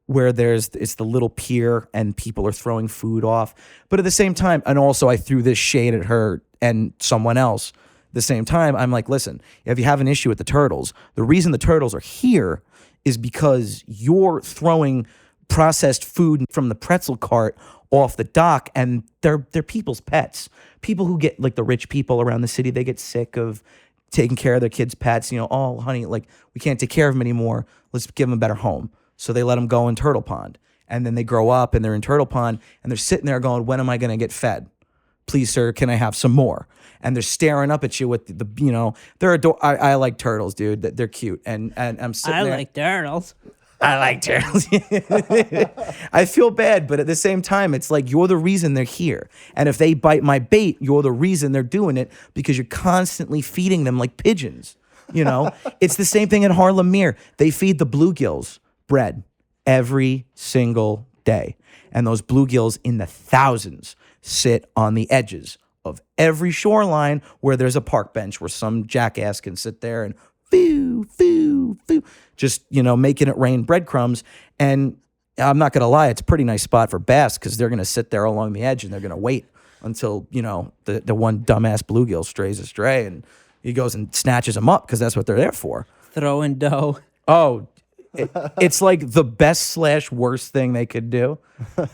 where it's the little pier and people are throwing food off. But at the same time, and also I threw this shade at her and someone else. At the same time, I'm like, listen, if you have an issue with the turtles, the reason the turtles are here is because you're throwing processed food from the pretzel cart off the dock, and they're people's pets. People who get, like the rich people around the city, they get sick of taking care of their kids' pets. Oh, honey, like we can't take care of them anymore. Let's give them a better home. So they let them go in Turtle Pond. And then they grow up and they're in Turtle Pond and they're sitting there going, when am I going to get fed? Please, sir, can I have some more? And they're staring up at you with they're I like turtles, dude. They're cute. And I'm sitting there.
I like turtles.
I like turtles. I feel bad, but at the same time, it's like you're the reason they're here. And if they bite my bait, you're the reason they're doing it because you're constantly feeding them like pigeons. It's the same thing at Harlem Mere. They feed the bluegills bread every single day. And those bluegills in the thousands sit on the edges of every shoreline where there's a park bench where some jackass can sit there and foo, foo, foo, just, making it rain breadcrumbs. And I'm not going to lie, it's a pretty nice spot for bass because they're going to sit there along the edge and they're going to wait until, the one dumbass bluegill strays astray and he goes and snatches them up because that's what they're there for.
Throwing dough.
Oh, it's like the best / worst thing they could do,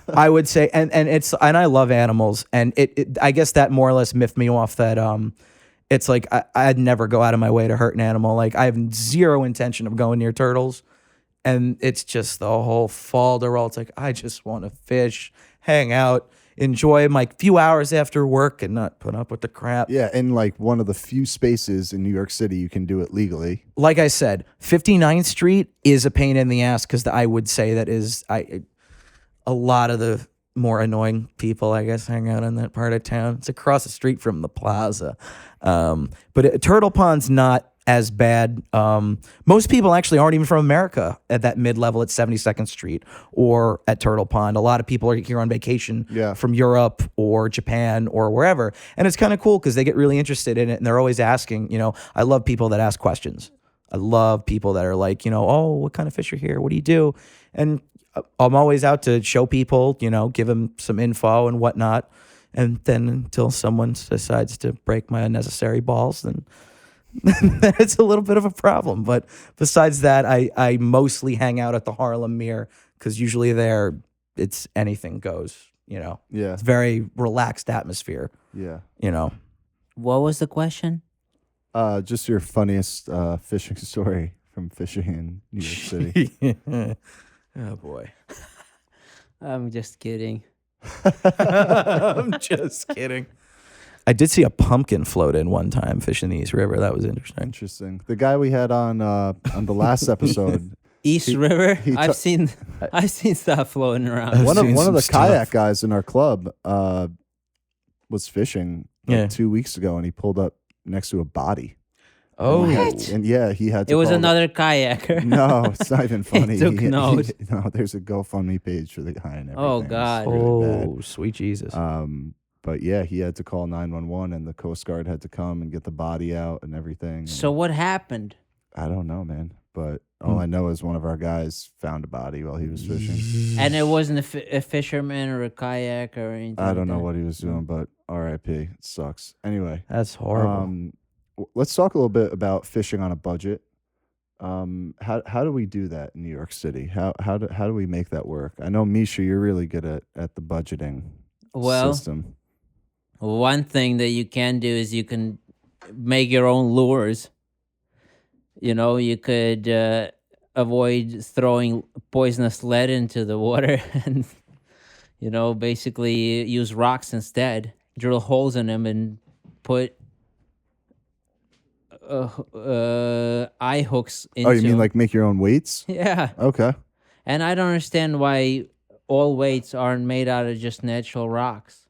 I would say. And I love animals. And I guess that more or less miffed me off that, it's like I'd never go out of my way to hurt an animal. Like I have zero intention of going near turtles. And it's just the whole fall to roll. It's like, I just want to fish, hang out, enjoy my few hours after work and not put up with the crap.
Yeah, and like one of the few spaces in New York City you can do it legally.
Like I said, 59th Street is a pain in the ass because I would say that is a lot of the more annoying people, I guess, hang out in that part of town. It's across the street from the plaza. But Turtle Pond's not as bad. Most people actually aren't even from America at that mid-level at 72nd Street or at Turtle Pond. A lot of people are here on vacation from Europe or Japan or wherever. And it's kind of cool because they get really interested in it and they're always asking, I love people that ask questions. I love people that are like, oh, what kind of fish are here? What do you do? And I'm always out to show people, give them some info and whatnot. And then until someone decides to break my unnecessary balls, then it's a little bit of a problem. But besides that, I mostly hang out at the Harlem Mere because usually there it's anything goes, Yeah. It's very relaxed atmosphere.
Yeah.
What was the question?
Just your funniest fishing story from fishing in New York City.
Oh boy.
I'm just kidding.
I'm just kidding. I did see a pumpkin float in one time fishing the East River. That was interesting.
Interesting. The guy we had on the last episode,
East River. I've seen stuff floating around.
one of the
stuff.
kayak guys in our club was fishing 2 weeks ago, and he pulled up next to a body.
Oh,
and he had to.
It was
call
another kayaker.
No, it's not even funny.
He took notes.
No, there's a GoFundMe page for the guy and everything.
Oh, God.
It's really
oh,
bad.
sweet Jesus.
But yeah, he had to call 911, and the Coast Guard had to come and get the body out and everything.
So what happened?
I don't know, man. But all I know is one of our guys found a body while he was fishing.
And it wasn't a fisherman or a kayak or anything.
I don't
like
know
that?
what he was doing, but R.I.P. It sucks. Anyway,
That's horrible.
let's talk a little bit about fishing on a budget. How do we do that in New York City? How do we make that work? I know, Misha, you're really good at the budgeting
Well,
system.
one thing that you can do is you can make your own lures. You know, you could avoid throwing poisonous lead into the water and, you know, basically use rocks instead. Drill holes in them and put eye hooks into.
Oh, you mean like make your own weights?
Yeah.
Okay.
And I don't understand why all weights aren't made out of just natural rocks.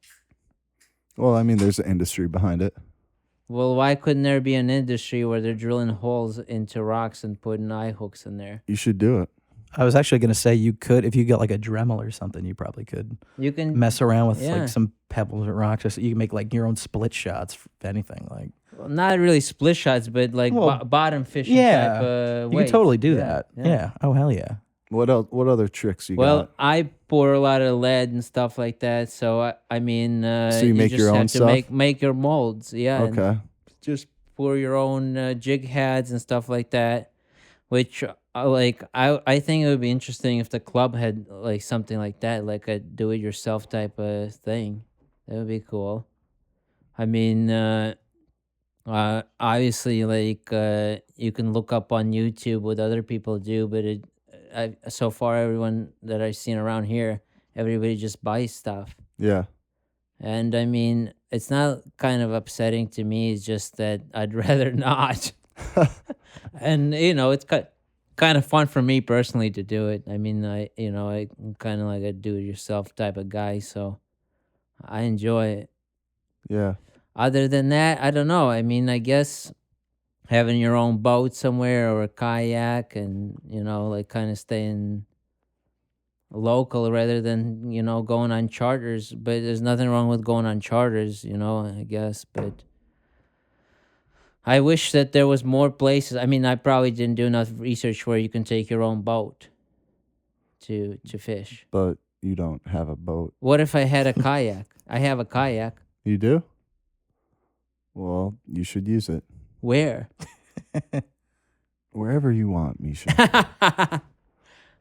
Well, I mean, there's an industry behind it.
Well, why couldn't there be an industry where they're drilling holes into rocks and putting eye hooks in there?
You should do it.
I was actually going to say you could, if you got like a Dremel or something, you probably could
You can
mess around with
Yeah.
like some pebbles or rocks. Or so you can make like your own split shots, if anything. Like,
well, not really split shots, but like
Well,
bottom fishing
yeah,
type
you can
weights.
totally do
Yeah,
that.
yeah.
Yeah. Oh, hell yeah.
What else? What other tricks you
Well,
got?
I pour a lot of lead and stuff like that, so I mean,
So you make
just
your
have
own
to
stuff?
make your molds, yeah. and
Okay. Just
pour your own jig heads and stuff like that, which I think it would be interesting if the club had like something like that, like a do-it-yourself type of thing. That would be cool. I mean, obviously, like you can look up on YouTube what other people do, but so far everyone that I've seen around here, everybody just buys stuff.
yeah.
And I mean, it's not kind of upsetting to me. It's just that I'd rather not. And you know, it's kind of fun for me personally to do it. I mean, I'm kind of like a do-it-yourself type of guy, so I enjoy it.
Yeah.
Other than that, I don't know. I mean, I guess having your own boat somewhere or a kayak, and you know, like kind of staying local rather than going on charters. But there's nothing wrong with going on charters, I guess. But I wish that there was more places. I mean, I probably didn't do enough research where you can take your own boat to fish.
But you don't have a boat.
What if I had a kayak? I have a kayak.
You do? Well, you should use it.
Where?
Wherever you want, Misha.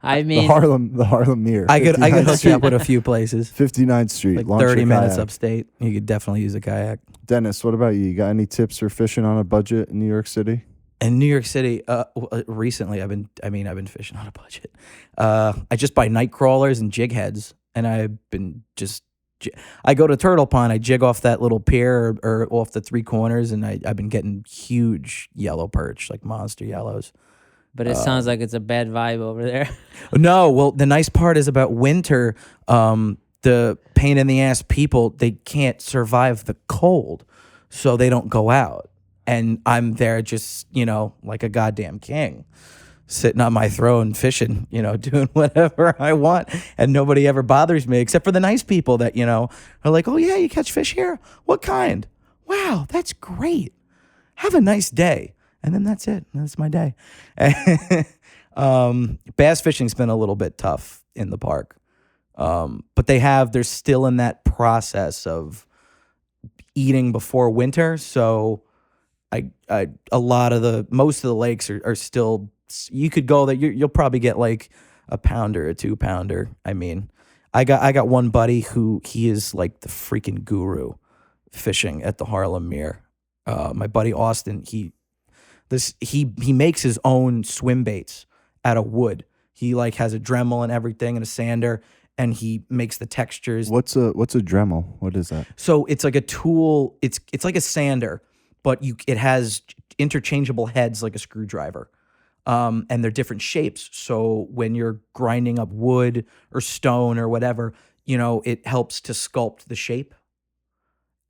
I mean,
the Harlem Mirror.
I could
59th
hook you
Street.
up with a few places.
59th Street.
Like
launch your
30 minutes
kayak.
upstate. You could definitely use a kayak.
Dennis, what about you? You got any tips for fishing on a budget in New York City?
In New York City, recently I've been fishing on a budget. I just buy night crawlers and jig heads, and I've been I go to Turtle Pond, I jig off that little pier or off the three corners, and I've been getting huge yellow perch, like monster yellows.
but it sounds like it's a bad vibe over there.
No, well, the nice part is about winter, the pain in the ass people, they can't survive the cold, so they don't go out. And I'm there just, like a goddamn king, sitting on my throne fishing, doing whatever I want. And nobody ever bothers me except for the nice people that, are like, oh, yeah, you catch fish here? What kind? Wow, that's great. Have a nice day. And then that's it. That's my day. Bass fishing's been a little bit tough in the park. But they're still in that process of eating before winter. So most of the lakes are still, you could go there. You'll probably get like a pounder, a 2-pounder. I mean, I got one buddy who he is like the freaking guru fishing at the Harlem Mirror. My buddy Austin, he makes his own swim baits out of wood. He like has a Dremel and everything and a sander, and he makes the textures.
What's a Dremel? What is that?
So it's like a tool. It's like a sander, but it has interchangeable heads like a screwdriver, and they're different shapes. So when you're grinding up wood or stone or whatever, it helps to sculpt the shape.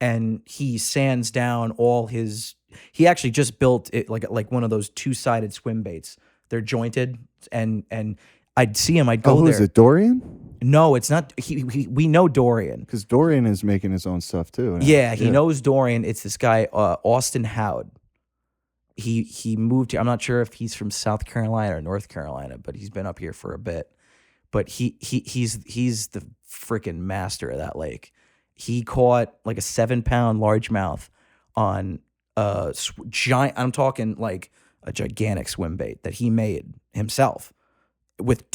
And he sands down all his. He actually just built it like one of those 2-sided swim baits. They're jointed, and I'd see him. I'd go
who
there.
is it? Dorian?
No, it's not. We know Dorian.
Because Dorian is making his own stuff too.
Yeah, he knows Dorian. It's this guy, Austin Howard. He moved here. I'm not sure if he's from South Carolina or North Carolina, but he's been up here for a bit. But he's the freaking master of that lake. He caught like a 7-pound largemouth on a giant. I'm talking like a gigantic swim bait that he made himself.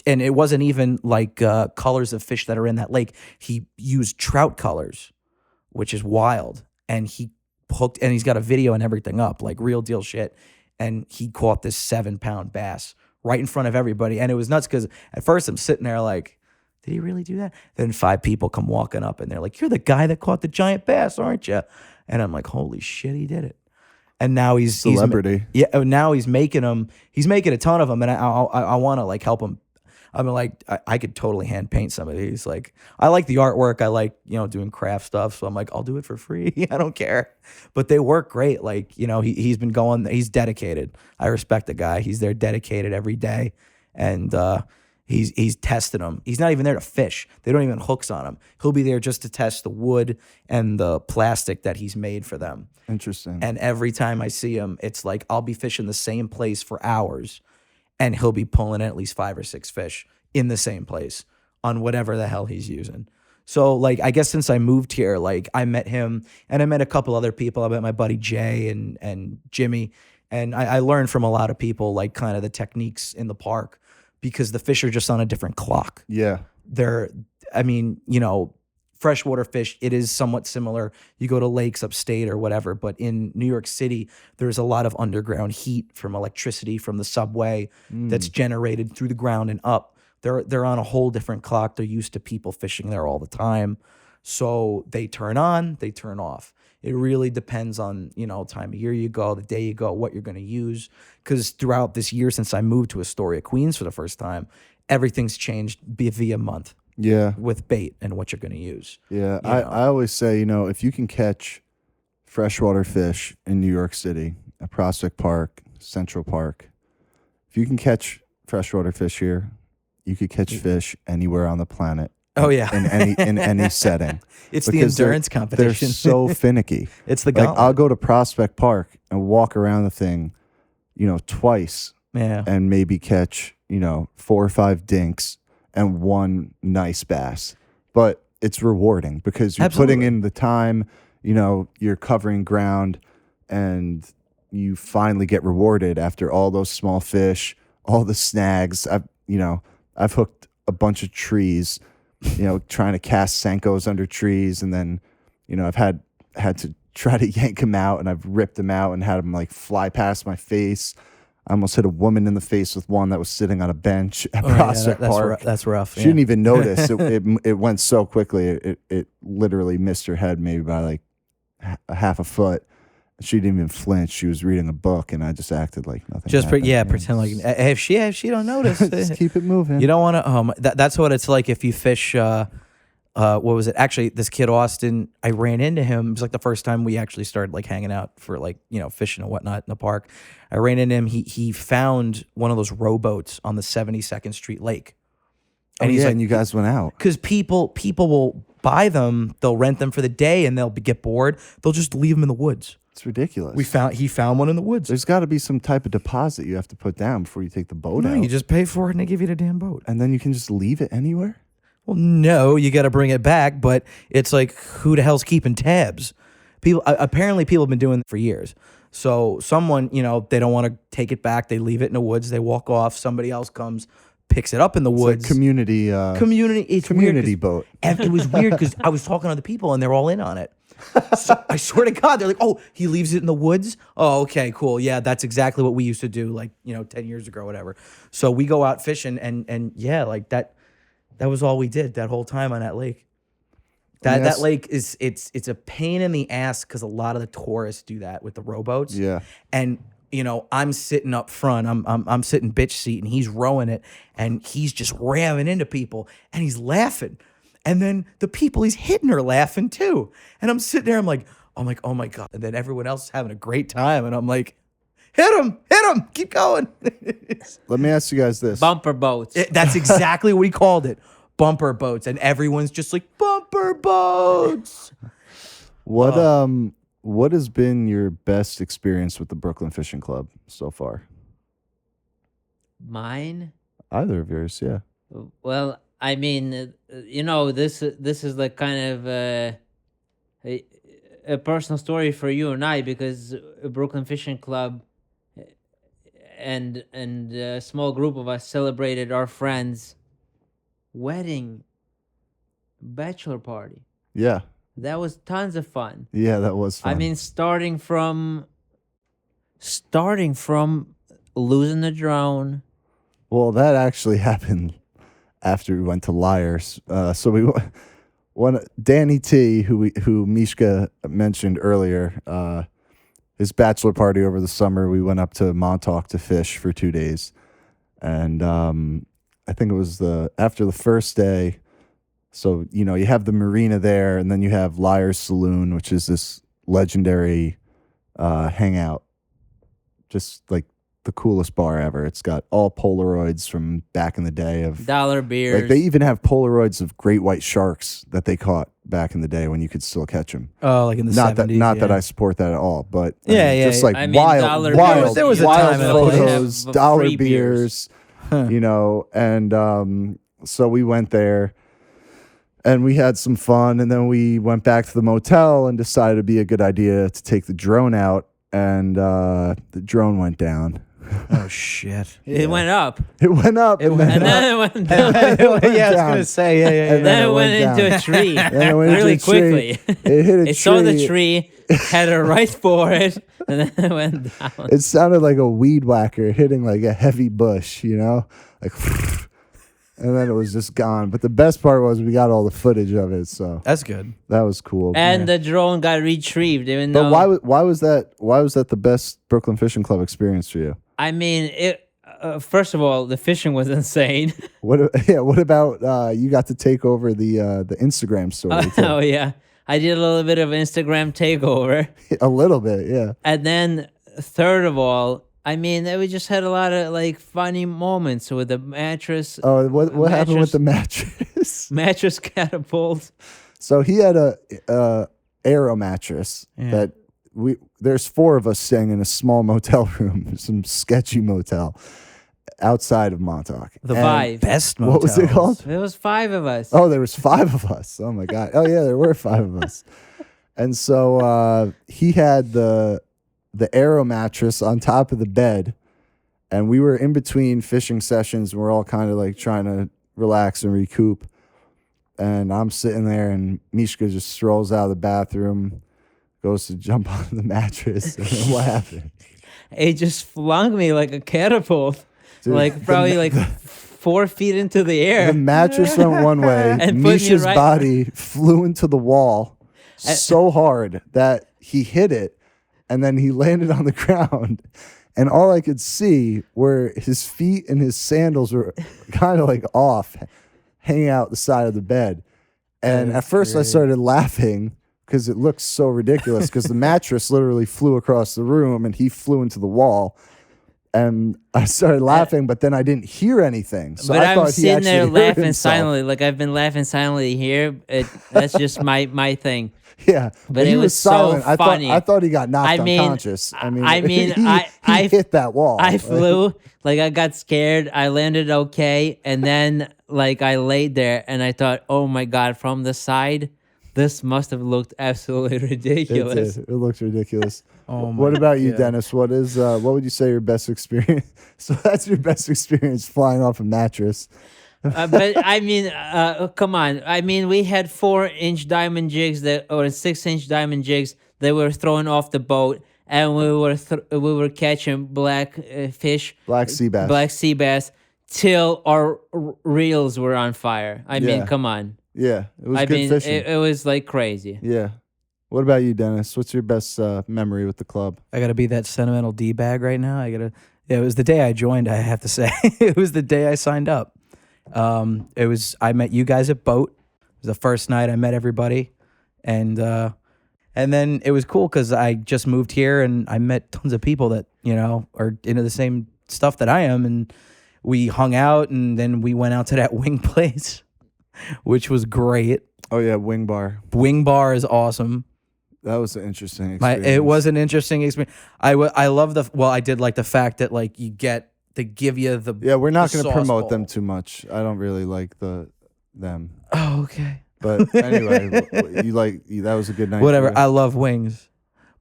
And it wasn't even like colors of fish that are in that lake. He used trout colors, which is wild. And he hooked, and he's got a video and everything up, like real deal shit. And he caught this 7-pound bass right in front of everybody. And it was nuts because at first I'm sitting there like, did he really do that? Then 5 people come walking up and they're like, you're the guy that caught the giant bass, aren't you? And I'm like, holy shit, he did it. And now he's
celebrity.
Now he's making them. He's making a ton of them, and I want to like help him. I mean, like I could totally hand paint some of these. Like I like the artwork. I like doing craft stuff. So I'm like, I'll do it for free. I don't care. But they work great. Like he's been going. He's dedicated. I respect the guy. He's there dedicated every day, and he's testing them. He's not even there to fish. They don't even hooks on him. He'll be there just to test the wood and the plastic that he's made for them.
Interesting.
And every time I see him, it's like I'll be fishing the same place for hours, and he'll be pulling at least 5 or 6 fish in the same place on whatever the hell he's using. So, like, I guess since I moved here, like, I met him, and I met a couple other people. I met my buddy Jay and Jimmy, and I learned from a lot of people, like, kind of the techniques in the park, because the fish are just on a different clock.
Yeah.
Freshwater fish, it is somewhat similar. You go to lakes upstate or whatever, but in New York City, there's a lot of underground heat from electricity from the subway that's generated through the ground and up. They're on a whole different clock. They're used to people fishing there all the time. So they turn on, they turn off. It really depends on, time of year you go, the day you go, what you're going to use. Because throughout this year since I moved to Astoria, Queens for the first time, everything's changed via month.
Yeah.
With bait and what you're going to use.
Yeah. I always say, if you can catch freshwater fish in New York City, at Prospect Park, Central Park, if you can catch freshwater fish here, you could catch fish anywhere on the planet.
Oh yeah,
in any setting.
It's the endurance competition.
They're so finicky.
It's the
like I'll go to Prospect Park and walk around the thing, twice.
Yeah.
And maybe catch 4 or 5 dinks and 1 nice bass. But it's rewarding because you're putting in the time, you're covering ground, and you finally get rewarded after all those small fish, all the snags. I've hooked a bunch of trees, trying to cast Senkos under trees, and then, I've had to try to yank them out, and I've ripped them out and had them like fly past my face. I almost hit a woman in the face with one that was sitting on a bench at Prospect Park.
That's rough.
She didn't even notice. It went so quickly. It literally missed her head maybe by like a half a foot. She didn't even flinch. She was reading a book, and I just acted like nothing.
Just pretend like if she don't notice,
just keep it moving.
You don't want to. That's what it's like if you fish. What was it? Actually, this kid Austin, I ran into him. It was like the first time we actually started like hanging out for like fishing and whatnot in the park. I ran into him. He found one of those rowboats on the 72nd Street Lake,
and he's like, and you guys went out
because people will buy them. They'll rent them for the day, and they'll get bored. They'll just leave them in the woods.
It's ridiculous.
He found one in the woods.
There's got to be some type of deposit you have to put down before you take the boat out.
You just pay for it, and they give you the damn boat,
and then you can just leave it anywhere.
Well, no, you got to bring it back, but it's like, who the hell's keeping tabs? Apparently people have been doing it for years. So someone, they don't want to take it back. They leave it in the woods. They walk off. Somebody else comes, picks it up in the woods.
Like community.
It's
community boat.
And it was weird because I was talking to other people and they're all in on it. So I swear to God, they're like, "Oh, he leaves it in the woods. Oh, okay, cool. Yeah, that's exactly what we used to do, like 10 years ago, or whatever." So we go out fishing, and yeah, like that. That was all we did that whole time on that lake. That lake is it's a pain in the ass because a lot of the tourists do that with the rowboats.
Yeah.
And I'm sitting up front. I'm sitting bitch seat, and he's rowing it, and he's just ramming into people, and he's laughing. And then the people he's hitting are laughing too. And I'm sitting there, I'm like, oh my God. And then everyone else is having a great time, and I'm like, hit him, keep going.
Let me ask you guys this.
Bumper boats.
That's exactly what he called it. bumper boats, and everyone's just like bumper boats.
What has been your best experience with the Brooklyn Fishing Club so far?
Mine?
Either of yours, yeah.
Well, I mean, this is like kind of a personal story for you and I, because Brooklyn Fishing Club and a small group of us celebrated our friend's wedding bachelor party.
Yeah.
That was tons of fun.
Yeah, that was fun.
I mean, starting from losing the drone.
Well, that actually happened after we went to Liars. So we Danny T, who Mishka mentioned earlier, his bachelor party over the summer, we went up to Montauk to fish for 2 days. And I think it was after the first day. So, you have the marina there, and then you have Liars Saloon, which is this legendary hangout. Just like the coolest bar ever. It's got all Polaroids from back in the day of
dollar beers.
Like they even have Polaroids of great white sharks that they caught back in the day when you could still catch them.
Oh, like in the 70s.
Not that I support that at all, but
Yeah.
just like
I mean,
wild,
dollar
wild,
beers,
there was a
wild
time and a
photos,
place.
dollar
Free
beers,
beers.
and so we went there. And we had some fun, and then we went back to the motel and decided it'd be a good idea to take the drone out, and the drone went down.
Oh shit!
It went up.
It went up.
It went
And
up.
then it went down.
Yeah, I was
down.
gonna say, yeah.
And
Then it went into
down.
a tree
Then it went into
really
a tree.
quickly.
It hit a
It saw the
tree.
tree, had a right for it, and then it went down.
It sounded like a weed whacker hitting like a heavy bush, like, and then it was just gone. But the best part was we got all the footage of it, so
That's good.
that was cool.
And the drone got retrieved, even
But
though.
why was that the best Brooklyn Fishing Club experience for you?
I mean, first of all, the fishing was insane.
What about you got to take over the Instagram story too?
Oh yeah, I did a little bit of Instagram takeover,
A little bit, yeah.
and then third of all, I mean, we just had a lot of like funny moments with the mattress.
Oh, what happened with the mattress?
Mattress catapult.
So he had a aero mattress that there's 4 of us staying in a small motel room, some sketchy motel outside of Montauk.
The
Five.
best
What was it
motels.
called?
There was 5 of us.
Oh, there was 5 of us. Oh my God. Oh yeah, there were 5 of us. And so he had the aero mattress on top of the bed, and we were in between fishing sessions, and we're all kind of like trying to relax and recoup. And I'm sitting there, and Mishka just strolls out of the bathroom, goes to jump on the mattress, and then what happened?
It just flung me like a catapult,
Dude,
like probably like 4 feet into the air.
The mattress went one way.
And put me
Misha's
right-
body flew into the wall so hard that he hit it, and then he landed on the ground. And all I could see were his feet and his sandals were kind of like off, hanging out the side of the bed. And at first I started laughing because it looked so ridiculous, because the mattress literally flew across the room and he flew into the wall. And I started laughing, but then I didn't hear anything. So
But
I
I'm
thought he
sitting
actually
there
hurt
laughing
himself.
silently, like I've been laughing silently here. That's just my thing.
Yeah,
But
he
it
was
was so
silent.
funny.
I thought he got knocked
I mean,
unconscious.
I mean,
he
I
hit that wall.
I flew, like I got scared. I landed okay, and then like I laid there and I thought, oh my God, from the side, this must have looked absolutely ridiculous.
It looked ridiculous.
Oh my
What about you,
God.
Dennis? What would you say your best experience? So that's your best experience, flying off a mattress.
But I mean, come on. I mean, we had 4-inch diamond jigs or 6-inch diamond jigs that were thrown off the boat, and we were catching black fish,
Black sea bass.
black sea bass, till our reels were on fire. I
Yeah.
mean, come on.
Yeah, it was
I
good
mean,
fishing.
it was like crazy.
Yeah. What about you, Dennis? What's your best memory with the club?
I gotta be that sentimental D bag right now. It was the day I joined. I have to say, it was the day I signed up. I met you guys at Boat. It was the first night I met everybody, and then it was cool because I just moved here and I met tons of people that are into the same stuff that I am, and we hung out, and then we went out to that wing place. which was great.
Oh yeah, Wing Bar.
Wing Bar is awesome.
That was an interesting experience.
It was an interesting experience. I love I did like the fact that like they give you the
Yeah, we're not
the
going to
sauce
promote
bowl.
them too much. I don't really like them.
Oh, okay.
But anyway, that was a good night. for
Whatever.
you.
I love wings,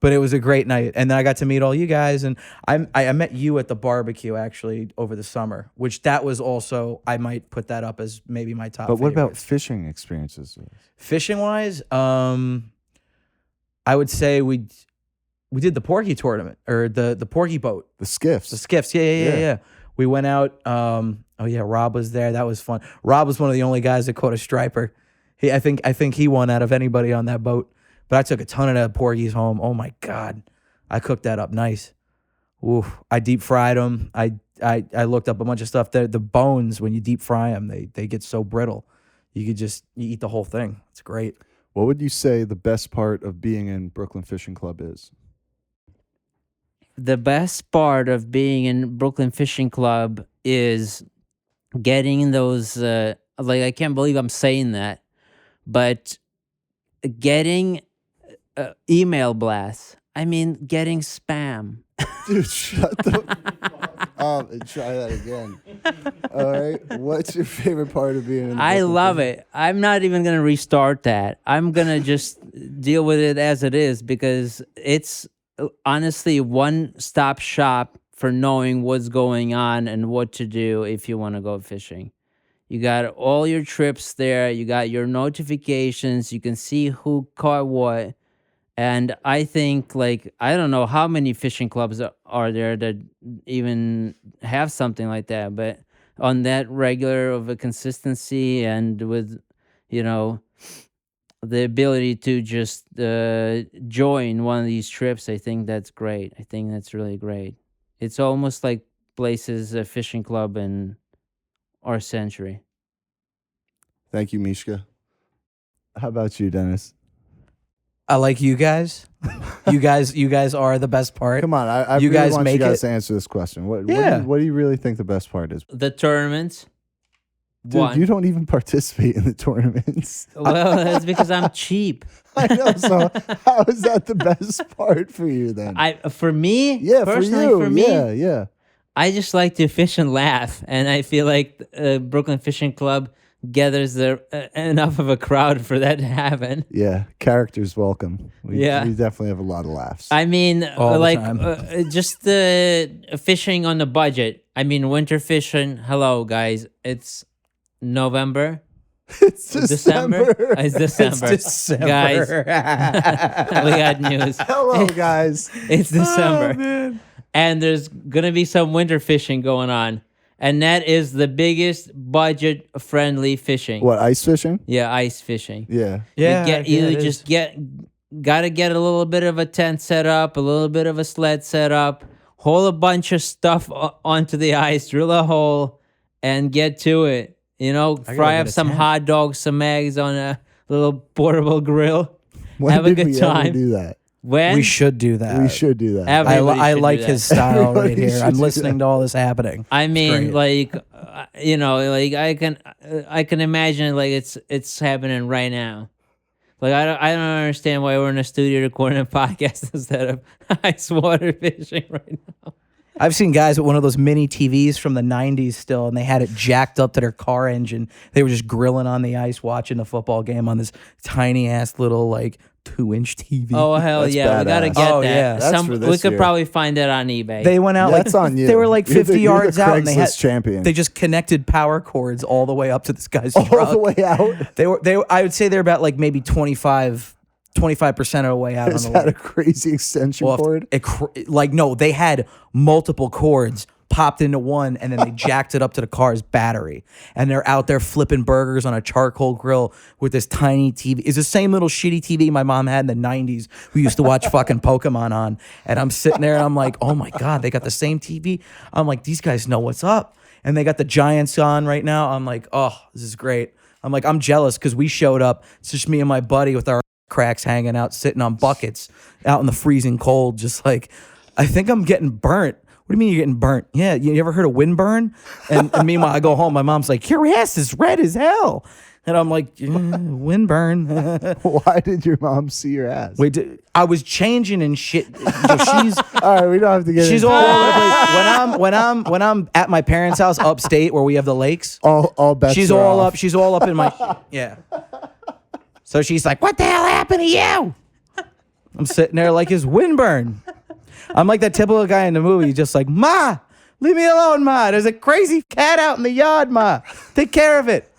but it was a great night, and then I got to meet all you guys, and I met you at the barbecue actually over the summer, which that was also I might put that up as maybe my top.
But what about
favorites.
fishing experiences?
Fishing wise? I would say we did the Porky tournament or the Porky boat,
The skiffs.
the skiffs. Yeah. We went out. Oh yeah, Rob was there. That was fun. Rob was one of the only guys that caught a striper. I think he won out of anybody on that boat. But I took a ton of that porgies home. Oh my God, I cooked that up nice. Oof. I deep fried them. I looked up a bunch of stuff. The bones when you deep fry them, they get so brittle. You eat the whole thing. It's great.
What would you say the best part of being in Brooklyn Fishing Club is?
The best part of being in Brooklyn Fishing Club is getting those I can't believe I'm saying that, but getting email blasts. I mean, getting spam.
Dude, shut the up and try that again. All right. What's your favorite part of being in
I
Brooklyn
love
Fishing?
it. I'm not even going to restart that. I'm going to just deal with it as it is because it's honestly one-stop shop for knowing what's going on and what to do if you want to go fishing. You got all your trips there. You got your notifications. You can see who caught what. And I think, I don't know how many fishing clubs are there that even have something like that. But on that regular of a consistency and with, the ability to just join one of these trips, I think that's great. I think that's really great. It's almost like places a fishing club in our century.
Thank you, Mishka. How about you, Dennis?
I like you guys. You guys are the best part.
Come on, I
You
really
guys
want
make
you guys
it.
to answer this question.
Yeah.
What do you really think the best part is?
The tournaments.
Dude,
One.
you don't even participate in the tournaments.
Well, that's because I'm cheap.
I know. So how is that the best part for you then?
For me,
yeah, for
personally,
you.
for me,
Yeah.
I just like to fish and laugh, and I feel like Brooklyn Fishing Club gathers enough of a crowd for that to happen.
Yeah, characters welcome. We definitely have a lot of laughs.
I mean,
All the time.
just fishing on the budget. I mean, winter fishing. Hello, guys. It's November.
It's December.
It's December.
It's December.
Guys. We got news.
Hello, guys.
It's December.
Oh, man.
And there's going to be some winter fishing going on. And that is the biggest budget-friendly fishing.
What, ice fishing?
Yeah, ice fishing.
Yeah.
Yeah,
Gotta get a little bit of a tent set up, a little bit of a sled set up, haul a bunch of stuff onto the ice, drill a hole, and get to it. Fry
get
up
a
some
tent.
hot dogs, some eggs on a little portable grill.
When
Have a
did
good
we
time.
ever do that?
When
We should do that.
We should do that.
Everybody
I
should
like
do
his
that.
style right
Everybody
here.
should
I'm
do
listening to all this happening.
I mean,
great.
I can imagine it's happening right now. I don't understand why we're in a studio recording a podcast instead of ice water fishing right now.
I've seen guys with one of those mini TVs from the 90s still, and they had it jacked up to their car engine. They were just grilling on the ice watching the football game on this tiny ass little 2-inch TV.
Oh hell
That's
yeah, we gotta
badass.
get
Oh,
that.
yeah.
That's for
we
this
could
year.
probably find that on eBay.
They went out
That's on you.
They were like
You're
50
the
yards out, and they had
Craigslist champion.
They just connected power cords all the way up to this guy's
all
truck.
the way out.
They were. I would say they're about maybe 25% of the way out
Is
on the
that
way.
a crazy extension
Well,
cord?
no, they had multiple cords popped into one, and then they jacked it up to the car's battery. And they're out there flipping burgers on a charcoal grill with this tiny TV. It's the same little shitty TV my mom had in the 90s. We used to watch fucking Pokemon on. And I'm sitting there, and I'm like, oh my God, they got the same TV? I'm like, these guys know what's up. And they got the Giants on right now. I'm like, oh, this is great. I'm like, I'm jealous because we showed up. It's just me and my buddy with our cracks hanging out, sitting on buckets out in the freezing cold, just I think I'm getting burnt. What do you mean you're getting burnt? Yeah, you ever heard of windburn? And meanwhile, I go home. My mom's like, your ass is red as hell. And I'm like, windburn.
Why did your mom see your ass?
Wait, I was changing and shit. She's
All right, we don't have to get.
she's
into
all
it.
over the place. When I'm at my parents' house upstate where we have the lakes.
all bets
She's
are
all
off.
up. She's all up in my yeah. So she's like, "What the hell happened to you?" I'm sitting there like his windburn. I'm like that typical guy in the movie, just like, "Ma, leave me alone, Ma. There's a crazy cat out in the yard, Ma. Take care of it."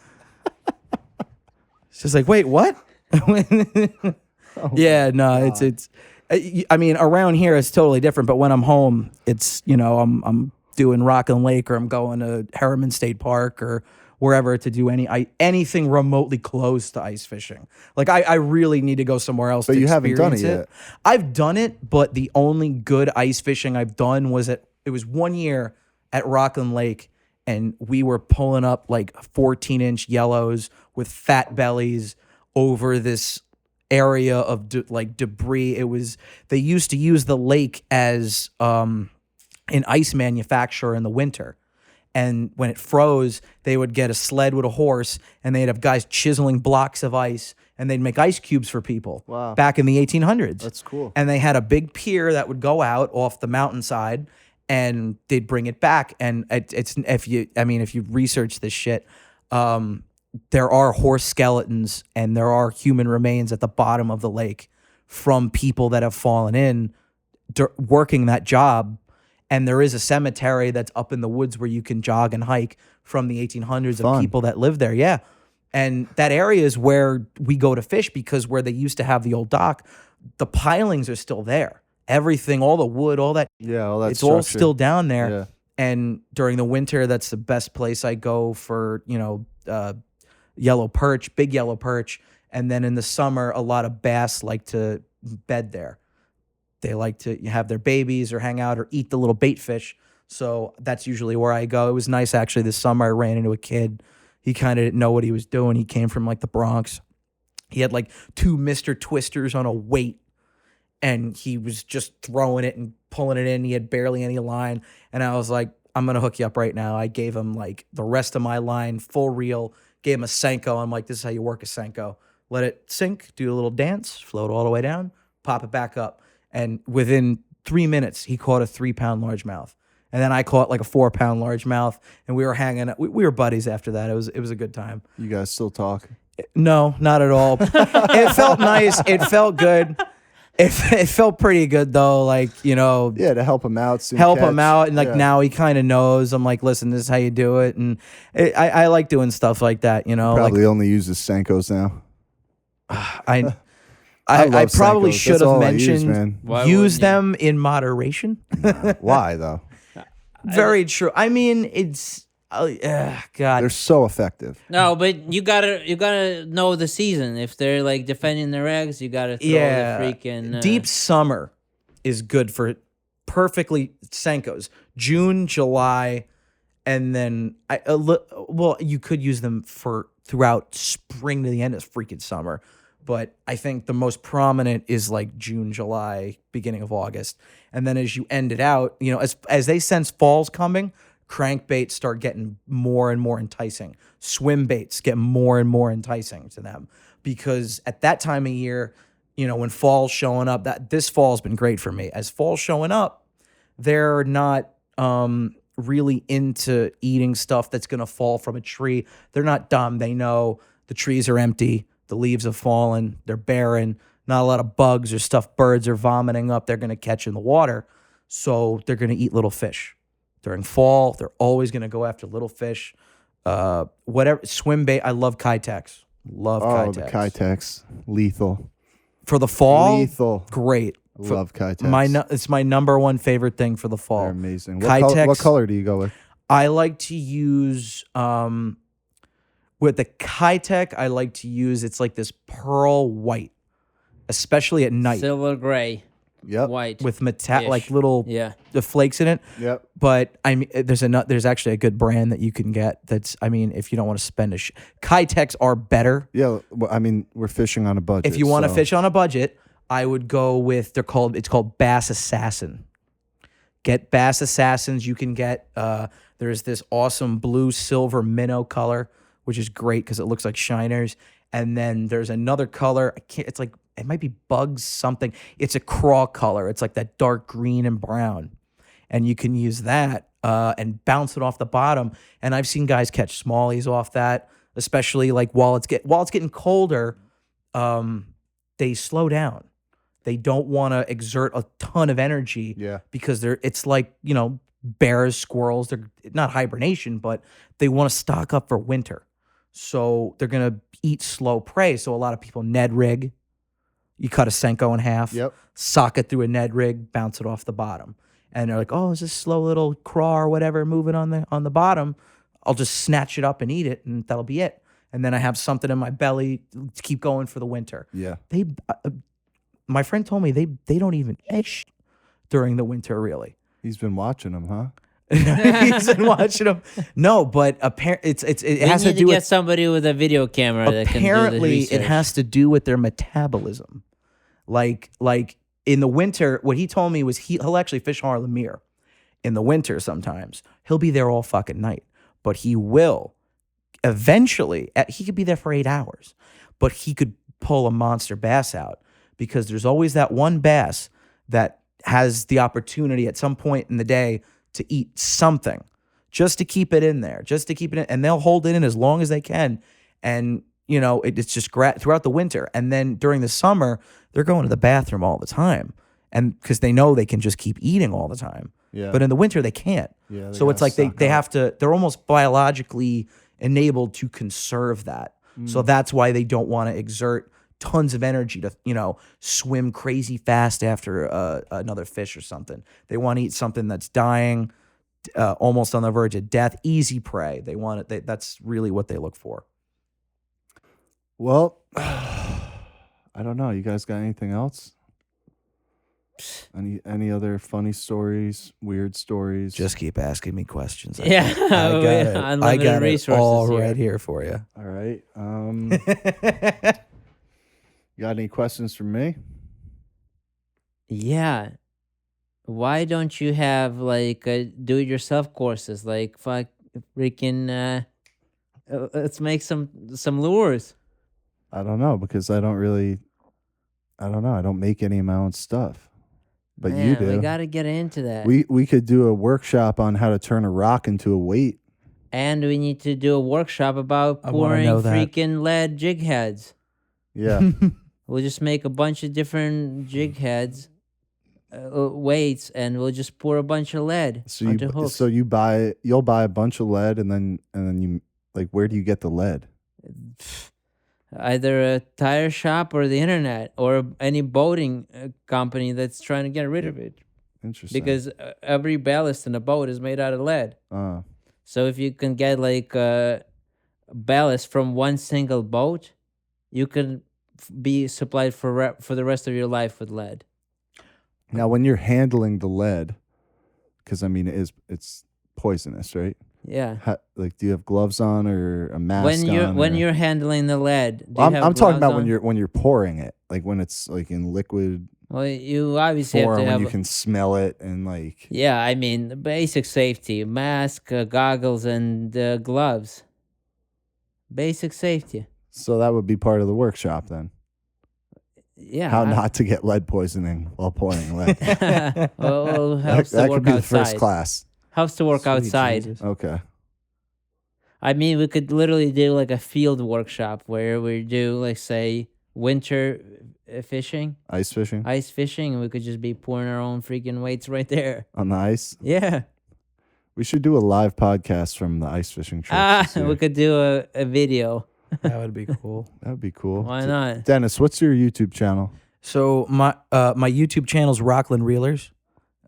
She's like, "Wait, what?" Yeah, no, it's. I mean, around here it's totally different. But when I'm home, it's I'm doing Rockland Lake or I'm going to Harriman State Park or wherever to do anything remotely close to ice fishing. Like I really need to go somewhere else.
But
to
you haven't done it
experience
yet.
I've done it, but the only good ice fishing I've done was it was 1 year at Rockland Lake, and we were pulling up like 14-inch yellows with fat bellies over this area of debris. They used to use the lake as an ice manufacturer in the winter. And when it froze, they would get a sled with a horse, and they'd have guys chiseling blocks of ice, and they'd make ice cubes for people.
Wow.
Back in the 1800s.
That's cool.
And they had a big pier that would go out off the mountainside, and they'd bring it back. And if you research this shit, there are horse skeletons and there are human remains at the bottom of the lake from people that have fallen in working that job. And there is a cemetery that's up in the woods where you can jog and hike from the 1800s
Fun.
of people that live there. Yeah. And that area is where we go to fish, because where they used to have the old dock, the pilings are still there. Everything, all the wood, all that.
Yeah, all that
it's all
structure.
still down there.
Yeah.
And during the winter, that's the best place I go for, yellow perch, big yellow perch. And then in the summer, a lot of bass like to bed there. They like to have their babies or hang out or eat the little bait fish. So that's usually where I go. It was nice, actually, this summer. I ran into a kid. He kind of didn't know what he was doing. He came from like the Bronx. He had like 2 Mr. Twisters on a weight, and he was just throwing it and pulling it in. He had barely any line. And I was like, I'm going to hook you up right now. I gave him like the rest of my line, full reel, gave him a Senko. I'm like, this is how you work a Senko. Let it sink, do a little dance, float all the way down, pop it back up. And within 3 minutes, he caught a 3-pound largemouth. And then I caught like a 4-pound largemouth, and we were hanging out. We were buddies after that. It was a good time.
You guys still talk?
No, not at all. It felt nice. It felt good. It felt pretty good though. Like,
Yeah, to help him out.
help him out. And like now he kind of knows. I'm like, listen, this is how you do it. And I like doing stuff like that,
Probably only uses Senkos now.
I
love
probably
Senkos.
should
That's
have
all I use,
mentioned
man.
Why
use
wouldn't you?
them in moderation.
Why though?
Very true. I mean, it's God.
They're so effective.
No, but you gotta know the season. If they're like defending their eggs, you gotta throw the freaking
deep summer is good for perfectly Senkos. June, July, and then you could use them for throughout spring to the end of freaking summer. But I think the most prominent is like June, July, beginning of August. And then as you end it out, as they sense fall's coming, crankbaits start getting more and more enticing. Swim baits get more and more enticing to them, because at that time of year, when fall's showing up, this fall's been great for me. As fall's showing up, they're not really into eating stuff that's going to fall from a tree. They're not dumb. They know the trees are empty. The leaves have fallen. They're barren. Not a lot of bugs or stuff birds are vomiting up they're going to catch in the water. So they're going to eat little fish. During fall, they're always going to go after little fish. Whatever. Swim bait. I love Kitex. Love Kitex.
The Kitex. Lethal.
For the fall,
Lethal.
great.
I love Kitex.
It's my number one favorite thing for the fall.
They're amazing.
Kitex,
What color do you go with?
I like to use with the Kitech. I like to use it's like this pearl white, especially at night
silver gray,
Yep.
white
with
Ish.
like little the flakes in it.
Yep.
But I mean, there's actually a good brand that you can get. That's if you don't want to spend Kitechs are better.
Yeah. Well, I mean, we're fishing on a budget.
If you want to
so-
fish on a budget, I would go with it's called Bass Assassin. Get Bass Assassins. You can get there's this awesome blue silver minnow color, which is great because it looks like shiners. And then there's another color. It's like it might be bugs something. It's a craw color. It's like that dark green and brown, and you can use that and bounce it off the bottom. And I've seen guys catch smallies off that, especially like while it's getting colder. They slow down. They don't want to exert a ton of energy.
Yeah.
Because it's like, bears, squirrels, they're not hibernation, but they want to stock up for winter. So they're going to eat slow prey. So a lot of people Ned rig. You cut a Senko in half,
Yep.
sock it through a Ned rig, bounce it off the bottom. And they're like, oh, is this slow little craw or whatever moving on the bottom? I'll just snatch it up and eat it, and that'll be it. And then I have something in my belly to keep going for the winter.
Yeah.
My friend told me they don't even fish during the winter, really.
He's been watching them, huh?
He's been watching them. No, but apparently it has to do
get
with
somebody with a video camera that can do the
apparently it
research.
has to do with their metabolism. Like in the winter, what he told me was he'll actually fish Harlemere in the winter sometimes. He'll be there all fucking night, but he will eventually. He could be there for 8 hours, but he could pull a monster bass out because there's always that one bass that has the opportunity at some point in the day to eat something just to keep it in there, and they'll hold it in as long as they can. And, it's just throughout the winter. And then during the summer, they're going to the bathroom all the time. And because they know they can just keep eating all the time.
Yeah.
But in the winter, they can't.
Yeah,
So it's like they have to, they're almost biologically enabled to conserve that. So that's why they don't want to exert tons of energy to, swim crazy fast after another fish or something. They want to eat something that's dying, almost on the verge of death, easy prey. They want it. That's really what they look for.
Well, I don't know. You guys got anything else? Any other funny stories, weird stories?
Just keep asking me questions.
Yeah,
I
unlimited
got it
resources
all
here.
right here for you.
All right. You got any questions for me?
Yeah. Why don't you have like do-it-yourself courses? Like freaking. Let's make some lures.
I don't know because I don't know. I don't make any of my own stuff. But you
Man,
do.
We got to get into that.
We could do a workshop on how to turn a rock into a weight.
And we need to do a workshop about
I wanna
pouring
know that.
freaking lead jig heads.
Yeah.
We'll just make a bunch of different jig heads, weights, and we'll just pour a bunch of lead onto hooks.
you'll buy a bunch of lead and then you like, where do you get the lead?
Either a tire shop or the internet or any boating company that's trying to get rid of it.
Interesting.
Because every ballast in a boat is made out of lead. So if you can get like ballast from one single boat, you can be supplied for the rest of your life with lead.
Now, when you're handling the lead, because I mean it's poisonous, right?
Yeah.
Do you have gloves on or a mask on?
When you're handling the lead, do you
I'm
have
talking about
gloves on?
when you're pouring it, like when it's like in liquid
Well, you obviously have
form,
to
when
have.
you can smell it and like.
Yeah, I mean, the basic safety: mask, goggles, and gloves. Basic safety.
So that would be part of the workshop then.
Yeah.
How not to get lead poisoning while pouring lead.
well, helps
that
to work
could be
outside.
the first class.
Helps to work
Sweet
outside.
Jesus.
Okay.
I mean, we could literally do like a field workshop where we do, like, say, winter fishing,
Ice fishing
ice fishing, and we could just be pouring our own freaking weights right there.
on the ice.
Yeah.
We should do a live podcast from the ice fishing trip.
We could do a video.
That would be cool.
That would be cool.
Why not?
Dennis, what's your YouTube channel?
So my YouTube channel's Rockland Reelers.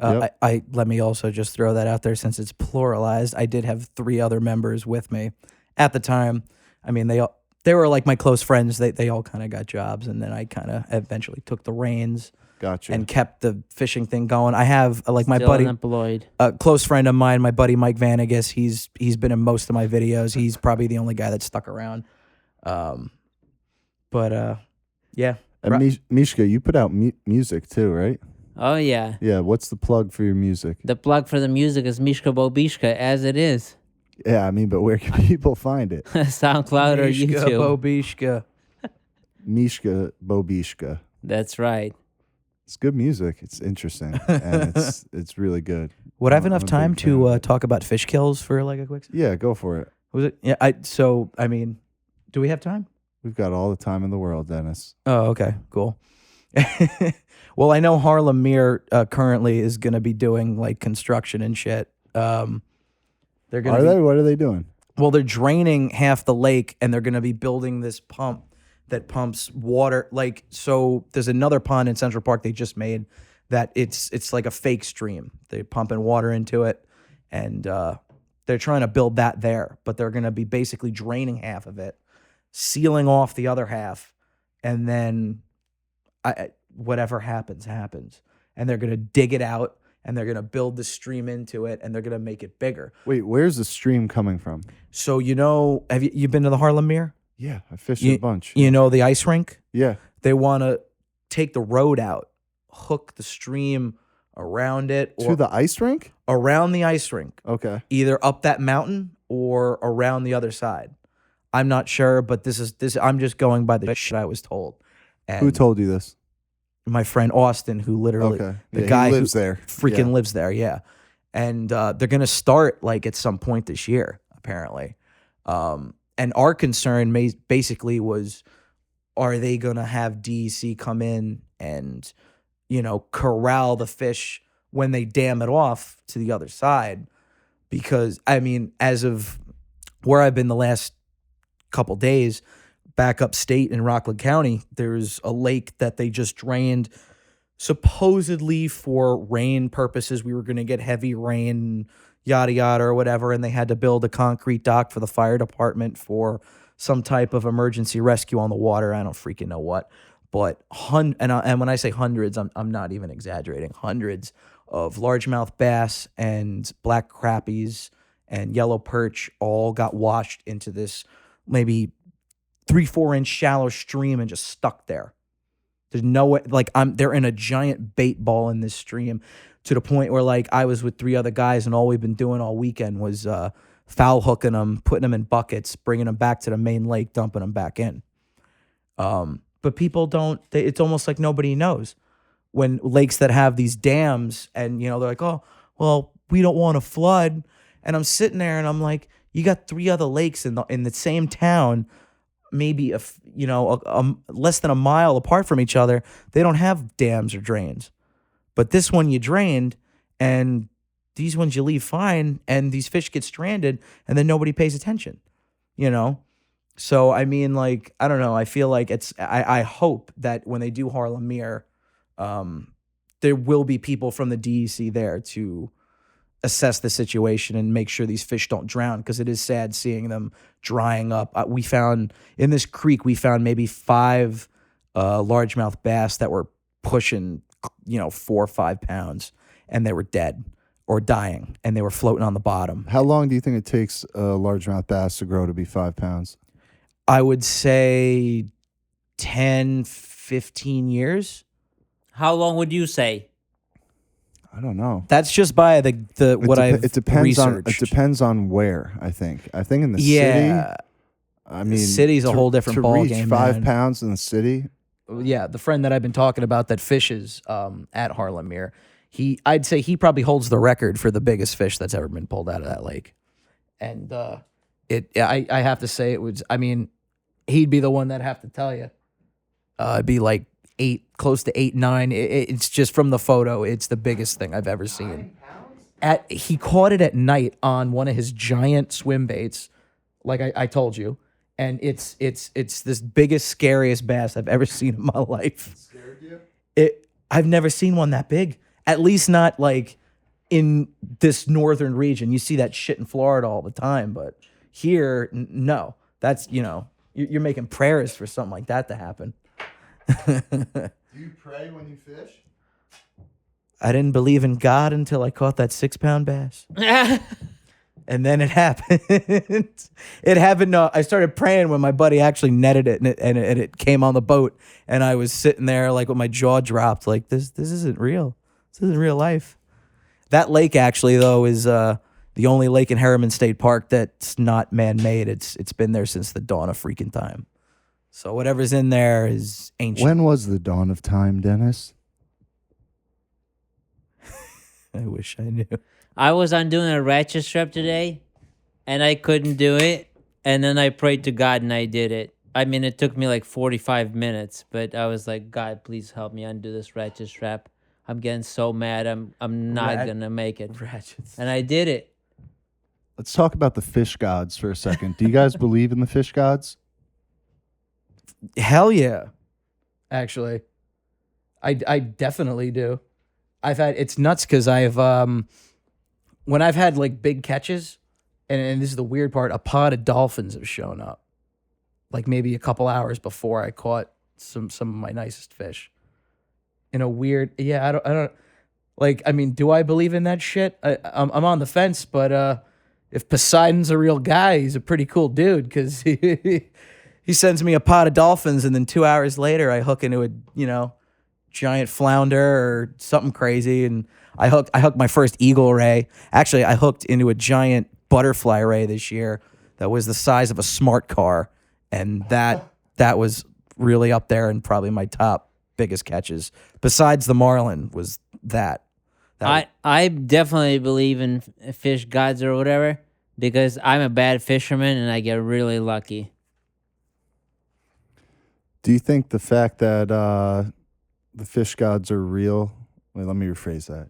Yep.
I let me also just throw that out there since it's pluralized. I did have 3 other members with me at the time. I mean, they were like my close friends. They all kind of got jobs, and then I kind of eventually took the reins
Gotcha.
and kept the fishing thing going. I have like my
Still
buddy,
unemployed.
a close friend of mine, my buddy Mike Vanagas. He's been in most of my videos. He's probably the only guy that stuck around. Yeah.
And Mishka, you put out music too, right?
Oh yeah.
Yeah, what's the plug for your music?
The plug for the music is Mishka Bobishka, as it is.
Yeah, I mean, but where can people find it?
SoundCloud or
Mishka,
YouTube.
Bobishka.
Mishka Bobishka.
That's right.
It's good music. It's interesting, and it's really good.
Would I have
I'm
enough
a
time
big fan of
to
it.
talk about fish kills for like a quick?
Yeah, go for it.
Was it? Yeah. I mean, do we have time?
We've got all the time in the world, Dennis.
Oh, okay, cool. Well, I know Harlem Mere currently is going to be doing like construction and shit. They're going
Are
to
they? What are they doing?
Well, they're draining half the lake, and they're going to be building this pump that pumps water. Like, so there's another pond in Central Park they just made that it's like a fake stream. They're pumping water into it, and they're trying to build that there. But they're going to be basically draining half of it, sealing off the other half, and then whatever happens. And they're going to dig it out, and they're going to build the stream into it, and they're going to make it bigger.
Wait, where's the stream coming from?
So, have you been to the Harlem Mere?
Yeah, I fished a bunch.
You know the ice rink?
Yeah.
They want to take the road out, hook the stream around it, or
To the ice rink?
around the ice rink,
Okay.
either up that mountain or around the other side. I'm not sure, but this. I'm just going by the shit I was told. And
Who told you this?
my friend Austin, who literally
Okay.
the
Yeah,
guy
he lives
who
there.
freaking
Yeah.
lives there, yeah. And they're gonna start like at some point this year, apparently. And our concern basically was, are they gonna have DEC come in and corral the fish when they dam it off to the other side? Because I mean, as of where I've been the last couple days, back upstate in Rockland County, there's a lake that they just drained supposedly for rain purposes. We were going to get heavy rain, yada, yada, or whatever. And they had to build a concrete dock for the fire department for some type of emergency rescue on the water. I don't freaking know what. But and when I say hundreds, I'm not even exaggerating. Hundreds of largemouth bass and black crappies and yellow perch all got washed into this maybe 3-4 inch shallow stream and just stuck there. There's no way, like they're in a giant bait ball in this stream, to the point where like I was with 3 other guys and all we've been doing all weekend was foul hooking them, putting them in buckets, bringing them back to the main lake, dumping them back in. But people don't. It's almost like nobody knows when lakes that have these dams, and they're like, oh, well, we don't want to flood. And I'm sitting there and I'm like, you got 3 other lakes in the same town, maybe less than a mile apart from each other. They don't have dams or drains, but this one you drained, and these ones you leave fine, and these fish get stranded, and then nobody pays attention. So I mean, like, I don't know. I feel like I hope that when they do Harlem Mere, there will be people from the DEC there to assess the situation and make sure these fish don't drown, because it is sad seeing them drying up. We found in this creek, maybe 5 largemouth bass that were pushing 4 or 5 pounds, and they were dead or dying, and they were floating on the bottom.
How long do you think it takes a largemouth bass to grow to be 5 pounds?
I would say 10, 15 years.
How long would you say?
I don't know.
That's just by what I've
It depends
researched.
It depends on where. I think in the city. I mean,
city's a whole different
to
ball
reach
game,
5
man.
pounds in the city.
Yeah, the friend that I've been talking about that fishes at Harlem Mere, I'd say he probably holds the record for the biggest fish that's ever been pulled out of that lake. And I have to say it was. I mean, he'd be the one that'd have to tell you. It'd be like 8, close to 8, 9. It's just from the photo. It's the biggest thing I've ever seen. He caught it at night on one of his giant swim baits, like I told you, and it's this biggest, scariest bass I've ever seen in my life. It scared you? I've never seen one that big. At least not like in this northern region. You see that shit in Florida all the time, but here, no. That's you're making prayers for something like that to happen.
Do you pray when you fish?
I didn't believe in God until I caught that 6-pound bass. And then it happened. It happened. I started praying when my buddy actually netted it, and it came on the boat. And I was sitting there like with my jaw dropped, like this isn't real. This isn't real life. That lake actually though is the only lake in Harriman State Park that's not man-made. It's been there since the dawn of freaking time. So whatever's in there is ancient.
When was the dawn of time, Dennis?
I wish I knew.
I was on doing a ratchet strap today, and I couldn't do it. And then I prayed to God, and I did it. I mean, it took me like 45 minutes, but I was like, God, please help me undo this ratchet strap. I'm getting so mad. I'm not gonna make it.
Ratchets.
And I did it.
Let's talk about the fish gods for a second. Do you guys believe in the fish gods?
Hell yeah. Actually. I definitely do. It's nuts because when I've had like big catches, and this is the weird part, a pod of dolphins have shown up. Like maybe a couple hours before I caught some of my nicest fish. In a weird, I don't like, I mean, do I believe in that shit? I'm on the fence, but if Poseidon's a real guy, he's a pretty cool dude because he sends me a pod of dolphins and then 2 hours later I hook into a, giant flounder or something crazy, and I hooked my first eagle ray. Actually, I hooked into a giant butterfly ray this year that was the size of a smart car, and that was really up there and probably my top biggest catches. Besides the marlin was that.
I definitely believe in fish gods or whatever because I'm a bad fisherman and I get really lucky.
Do you think the fact that the fish gods are real? Wait, let me rephrase that.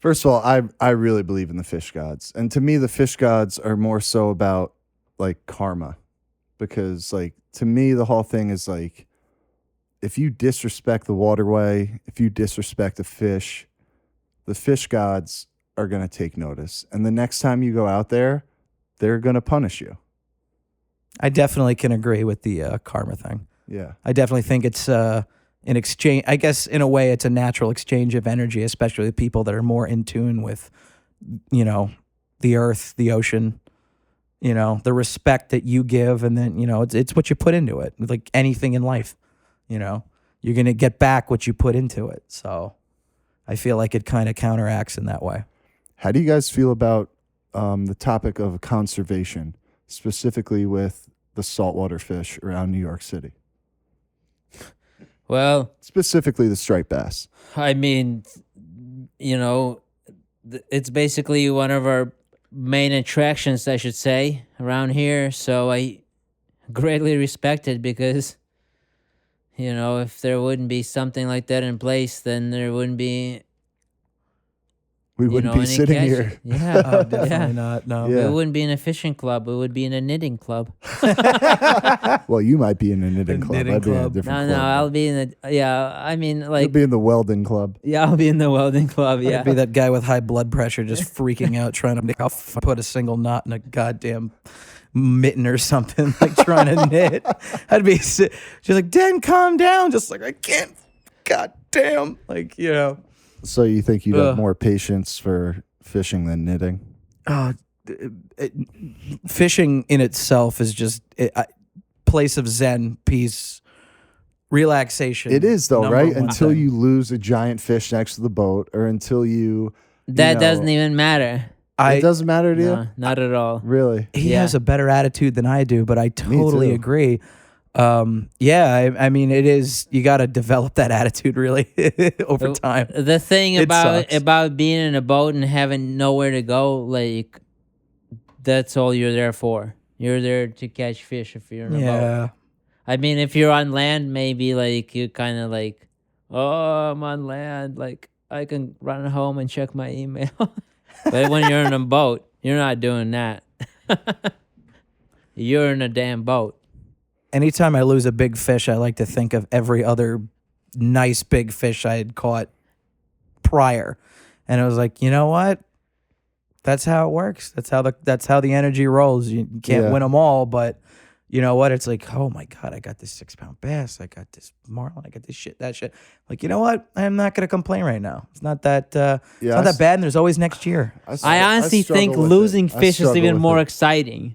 First of all, I really believe in the fish gods. And to me, the fish gods are more so about like karma. Because like to me, the whole thing is like if you disrespect the waterway, if you disrespect a fish, the fish gods are going to take notice. And the next time you go out there, they're going to punish you.
I definitely can agree with the karma thing.
Yeah.
I definitely think it's an exchange. I guess in a way it's a natural exchange of energy, especially with people that are more in tune with, the earth, the ocean, the respect that you give. And then, it's what you put into it. Like anything in life, you're going to get back what you put into it. So I feel like it kind of counteracts in that way.
How do you guys feel about the topic of conservation, specifically with the saltwater fish around New York City?
Well,
Specifically the striped bass.
I mean, it's basically one of our main attractions, I should say, around here. So I greatly respect it because, if there wouldn't be something like that in place, then there wouldn't be.
We wouldn't be
any
sitting
catch.
here.
Yeah,
Oh, definitely
yeah.
not. No.
Yeah.
We wouldn't be in a fishing club. We would be in a knitting club.
Well, you might be in a knitting
A
club.
knitting
I'd be in a
club.
different
No,
club.
I'll be in the. Yeah, I mean,
You'll
like,
be in the welding club.
yeah, I'll be in the welding club. Yeah.
I'd be that guy with high blood pressure just freaking out trying to put a single knot in a goddamn mitten or something, like trying to knit. She's like, Dan, calm down. Just like, I can't. Goddamn. Like,
So you think you'd have more patience for fishing than knitting?
Fishing in itself is just a place of zen, peace, relaxation.
It is though,
number
right?
one
Until
thing.
you lose a giant fish next to the boat, or until you.
That doesn't even matter.
It doesn't matter to
No,
you?
not at all.
Really?
He
Yeah.
has a better attitude than I do, but I totally
too.
agree. I mean, it is, you got to develop that attitude really over time.
The thing
It
about
sucks.
being in a boat and having nowhere to go, like, that's all you're there for. You're there to catch fish if you're in a boat.
Yeah.
I mean, if you're on land, maybe like you kind of like, oh, I'm on land. Like I can run home and check my email. But when you're in a boat, you're not doing that. You're in a damn boat.
Anytime I lose a big fish, I like to think of every other nice big fish I had caught prior. And I was like, you know what? That's how it works. That's how the energy rolls. You can't win them all, but you know what? It's like, oh my God, I got this 6-pound bass. I got this marlin. I got this shit, that shit. Like, you know what? I'm not going to complain right now. It's not that, it's not that bad, and there's always next year.
I honestly think
struggle with
losing
it. I
fish is
struggle
even
with
more
it.
exciting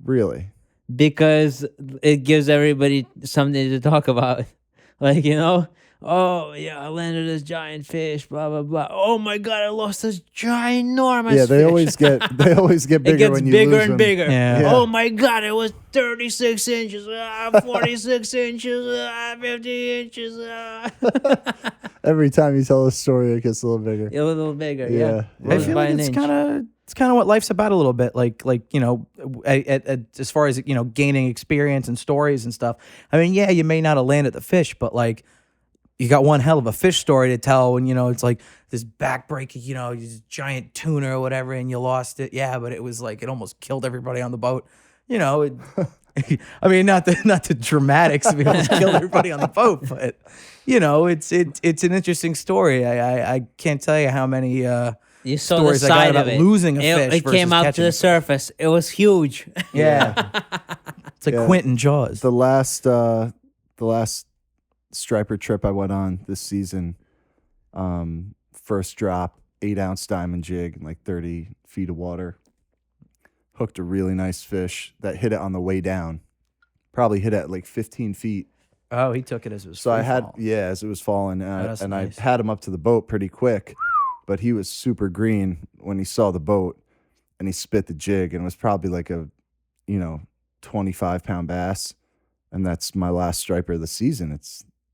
Really?
because it gives everybody something to talk about. Like, Oh yeah, I landed this giant fish. Blah blah blah. Oh my god, I lost this ginormous.
Yeah, they
fish.
always get
It
bigger
gets
when you
bigger
lose
and
them.
bigger.
Yeah.
Yeah.
Oh my god, it was 36 inches, 46 inches, 50 inches.
Every time you tell a story, it gets a little bigger.
A little bigger,
Yeah,
yeah.
yeah.
I
Rose
feel
by
like
an
it's
inch.
kind of what life's about a little bit. Like as far as gaining experience and stories and stuff. I mean, yeah, you may not have landed the fish, but like you got one hell of a fish story to tell. When it's like this backbreaking, this giant tuna or whatever, and you lost it. Yeah, but it was like it almost killed everybody on the boat. I mean, not the dramatics of it almost killed everybody on the boat, but it's an interesting story. I can't tell you how many
You saw
stories
the
I got
side
about
of it.
losing a fish
It came
versus
out to
catching
the
a fish.
surface. It was huge.
Yeah, it's like
Yeah.
Quentin Jaws.
The last striper trip I went on this season, first drop, 8-ounce diamond jig, like 30 feet of water. Hooked a really nice fish that hit it on the way down. Probably hit it at like 15 feet.
Oh, he took it as it was.
So I
free
had,
fall.
as it was falling,
that's
and
nice.
I had him up to the boat pretty quick, but he was super green when he saw the boat, and he spit the jig, and it was probably like a, 25-pound bass, and that's my last striper of the season.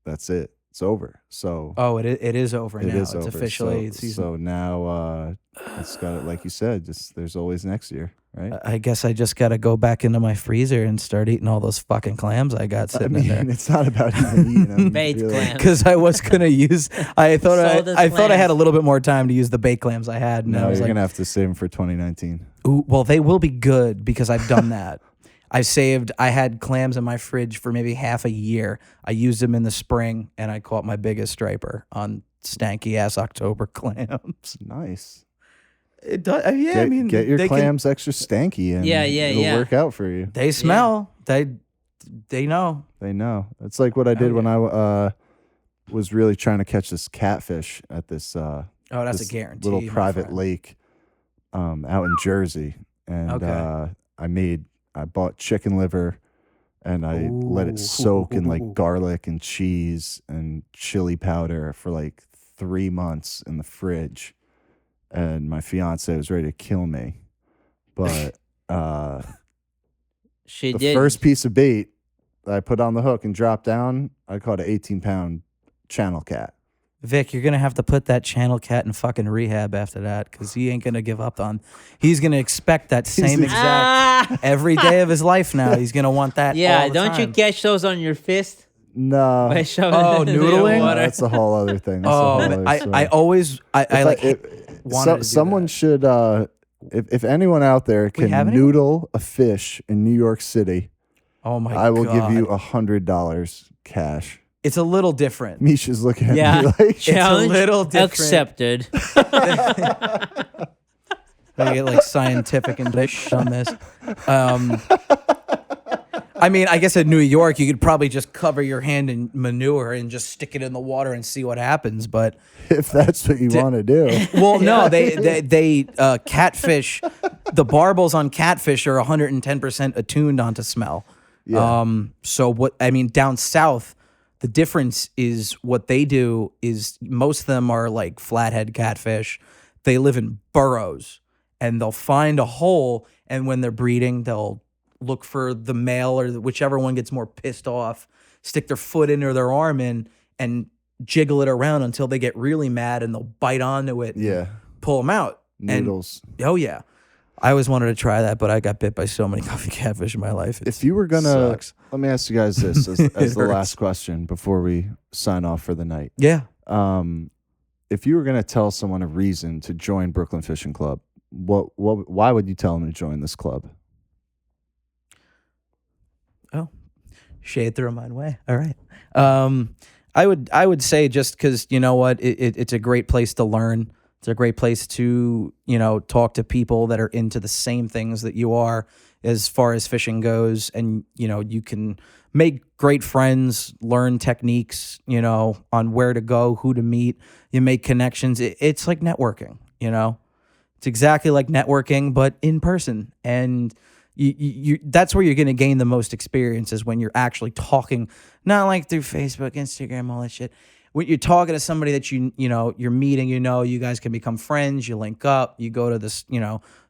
That's it. It's over. So
Oh, it is over
it
now.
is
It's
over.
officially
so,
season.
So now it's got it, like you said. Just there's always next year, right?
I guess I just got to go back into my freezer and start eating all those fucking clams I got
I
sitting in
mean,
there.
it's not about even eating them.
Baked clams.
Because I was gonna use, I thought
Salted
I thought I had
clams.
a little bit more time to use the baked clams I had, and
No,
I
you're
was like,
gonna have to save them for 2019.
ooh, well, they will be good because I've done that. I had clams in my fridge for maybe half a year. I used them in the spring, and I caught my biggest striper on stanky ass October clams.
Nice.
It does, yeah.
Get your
they
clams extra stanky, and
Yeah,
it'll work out for you.
They smell. They know.
They know. It's like what I did when I was really trying to catch this catfish at this
Oh, that's
this
a guarantee.
little
my
private
friend.
lake out in Jersey, and
Okay.
I bought chicken liver, and I let
Ooh.
it soak in like garlic and cheese and chili powder for like 3 months in the fridge, and my fiance was ready to kill me, but
She
the
did.
first piece of bait that I put on the hook and dropped down, I caught an 18-pound channel cat.
Vic, you're gonna have to put that channel cat in fucking rehab after that because he ain't gonna give up on. He's gonna expect that same exact
Ah!
every day of his life now. He's gonna want that.
Yeah,
all the
don't you
time.
catch those on your fist?
No,
By shoving
Oh,
it into the
noodling?
no,
water?
that's a whole other thing. That's a
Oh,
whole
man,
other
I
story.
always wanted to do
someone
that.
should if anyone out there can
have anyone?
noodle a fish in New York City,
Oh my!
I will
God.
give you $100 cash.
It's a little different.
Misha's looking at
Yeah.
me like
Challenge
little different.
accepted.
I get like scientific and on this. I mean, I guess in New York you could probably just cover your hand in manure and just stick it in the water and see what happens. But
if that's what you want to do.
well, no, they catfish. The barbels on catfish are 110% attuned onto smell.
Yeah.
So what I mean down south, the difference is what they do is most of them are like flathead catfish. They live in burrows and they'll find a hole, and when they're breeding, they'll look for the male or whichever one gets more pissed off, stick their foot in or their arm in and jiggle it around until they get really mad, and they'll bite onto it and
Yeah.
pull them out.
Noodles.
And, oh yeah. I always wanted to try that, but I got bit by so many coffee catfish in my life.
If you were gonna,
sucks.
let me ask you guys this as the
hurts.
last question before we sign off for the night.
Yeah.
If you were gonna tell someone a reason to join Brooklyn Fishing Club, why would you tell them to join this club?
Oh, shade through my way. All right. I would say just because you know what, it's a great place to learn. It's a great place to talk to people that are into the same things that you are as far as fishing goes, and you can make great friends, learn techniques, on where to go, who to meet. You make connections. It's like networking. It's exactly like networking, but in person, and you that's where you're going to gain the most experience is when you're actually talking, not like through Facebook, Instagram, all that shit. when you're talking to somebody that you're meeting, you guys can become friends, you link up, you go to this,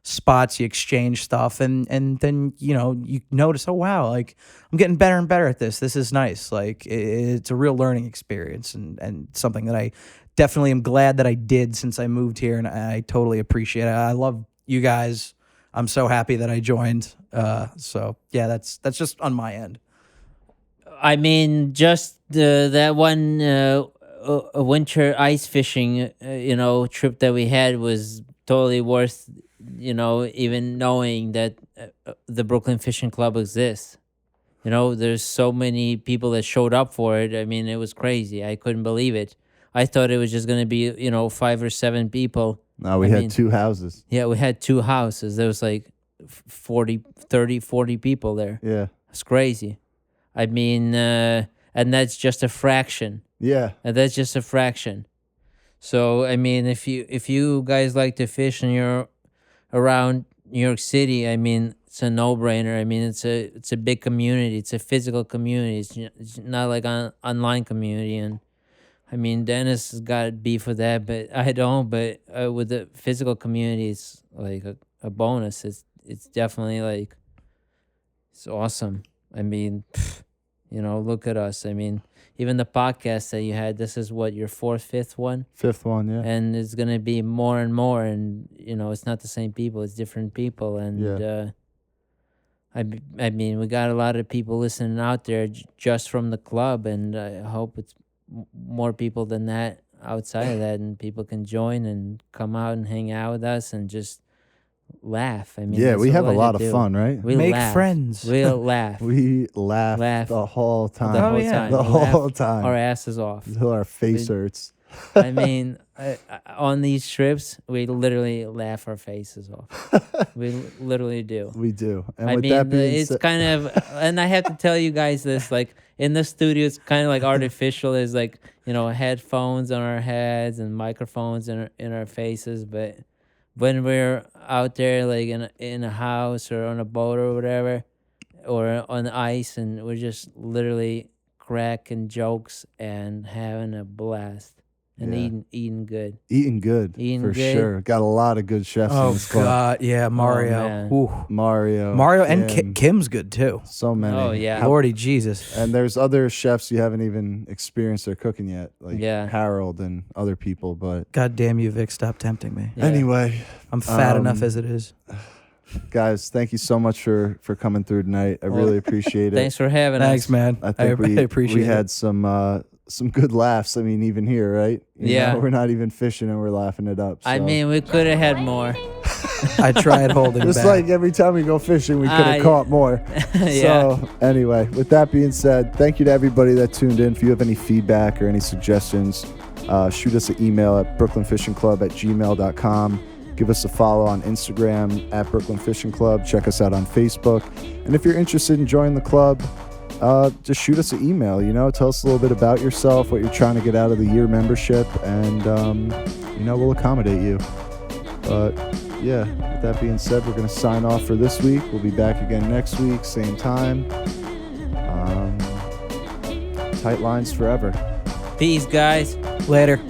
spots, you exchange stuff, and then, you notice, oh wow, like I'm getting better and better at this. This is nice. Like it's a real learning experience and something that I definitely am glad that I did since I moved here, and I totally appreciate it. I love you guys. I'm so happy that I joined. So yeah, that's just on my end.
I mean, just that one winter ice fishing, trip that we had was totally worth, even knowing that the Brooklyn Fishing Club exists. There's so many people that showed up for it. I mean, it was crazy. I couldn't believe it. I thought it was just going to be, 5 or 7 people.
No, we had 2 houses.
Yeah, we had 2 houses. There was like 40 people there.
Yeah.
It's crazy. I mean, and that's just a fraction.
Yeah.
And that's just a fraction. So, I mean, if you guys like to fish and you're around New York City, I mean, it's a no-brainer. I mean, it's a big community. It's a physical community. It's not like an online community. And I mean, Dennis has got beef with that, but I don't. But with the physical community, it's like a bonus. It's definitely like, it's awesome. I mean, look at us. I mean, even the podcast that you had, this is what, your 4th, 5th one?
5th one, yeah.
And it's going to be more and more. And, it's not the same people. It's different people. And I mean, we got a lot of people listening out there just from the club. And I hope it's more people than that outside of that. And people can join and come out and hang out with us and just laugh. I mean,
yeah,
that's
we have a
all I
lot of
do.
fun, right?
We
Make
laugh.
friends.
We'll laugh.
We laugh the whole time.
The whole
yeah.
time.
The
We
whole
laugh
time.
our asses off.
Until our face hurts.
I mean, on these trips, we literally laugh our faces off. We literally do.
We do. And
I
with
mean,
that being
it's
said,
kind of, and I have to tell you guys this, like in the studio, it's kind of like artificial. There's like, headphones on our heads and microphones in our faces. But when we're out there, like in a house or on a boat or whatever, or on ice, and we're just literally cracking jokes and having a blast. And
Yeah.
eating good.
eating good,
Eating
for
good.
sure. Got a lot of good chefs in
Oh
this club.
God, yeah, Mario.
man.
Ooh.
Mario
and
Kim,
Kim's good too.
so many.
Oh, yeah.
Lordy Jesus.
And there's other chefs you haven't even experienced their cooking yet, like
Yeah.
Harold and other people. But
God damn you, Vic, stop tempting me.
Yeah.
anyway,
I'm fat enough
Um,
as it is.
guys, thank you so much for coming through tonight. I really appreciate it.
Thanks for having
Thanks,
us.
man.
I think we
appreciate
we
it.
had some good laughs. I mean, even here, right?
Yeah.
We're not even fishing and we're laughing it up.
I
so.
mean, we could have had more.
I tried holding
just
back.
like every time we go fishing, we could have caught more.
Yeah.
So anyway, with that being said, thank you to everybody that tuned in. If you have any feedback or any suggestions, shoot us an email at brooklynfishingclub@gmail.com. Give us a follow on Instagram at Brooklyn Fishing Club. Check us out on Facebook. And if you're interested in joining the club, just shoot us an email. Tell us a little bit about yourself, what you're trying to get out of the year membership, and we'll accommodate you. But yeah, with that being said, we're going to sign off for this week. We'll be back again next week, same time. Tight lines forever.
Peace, guys.
Later.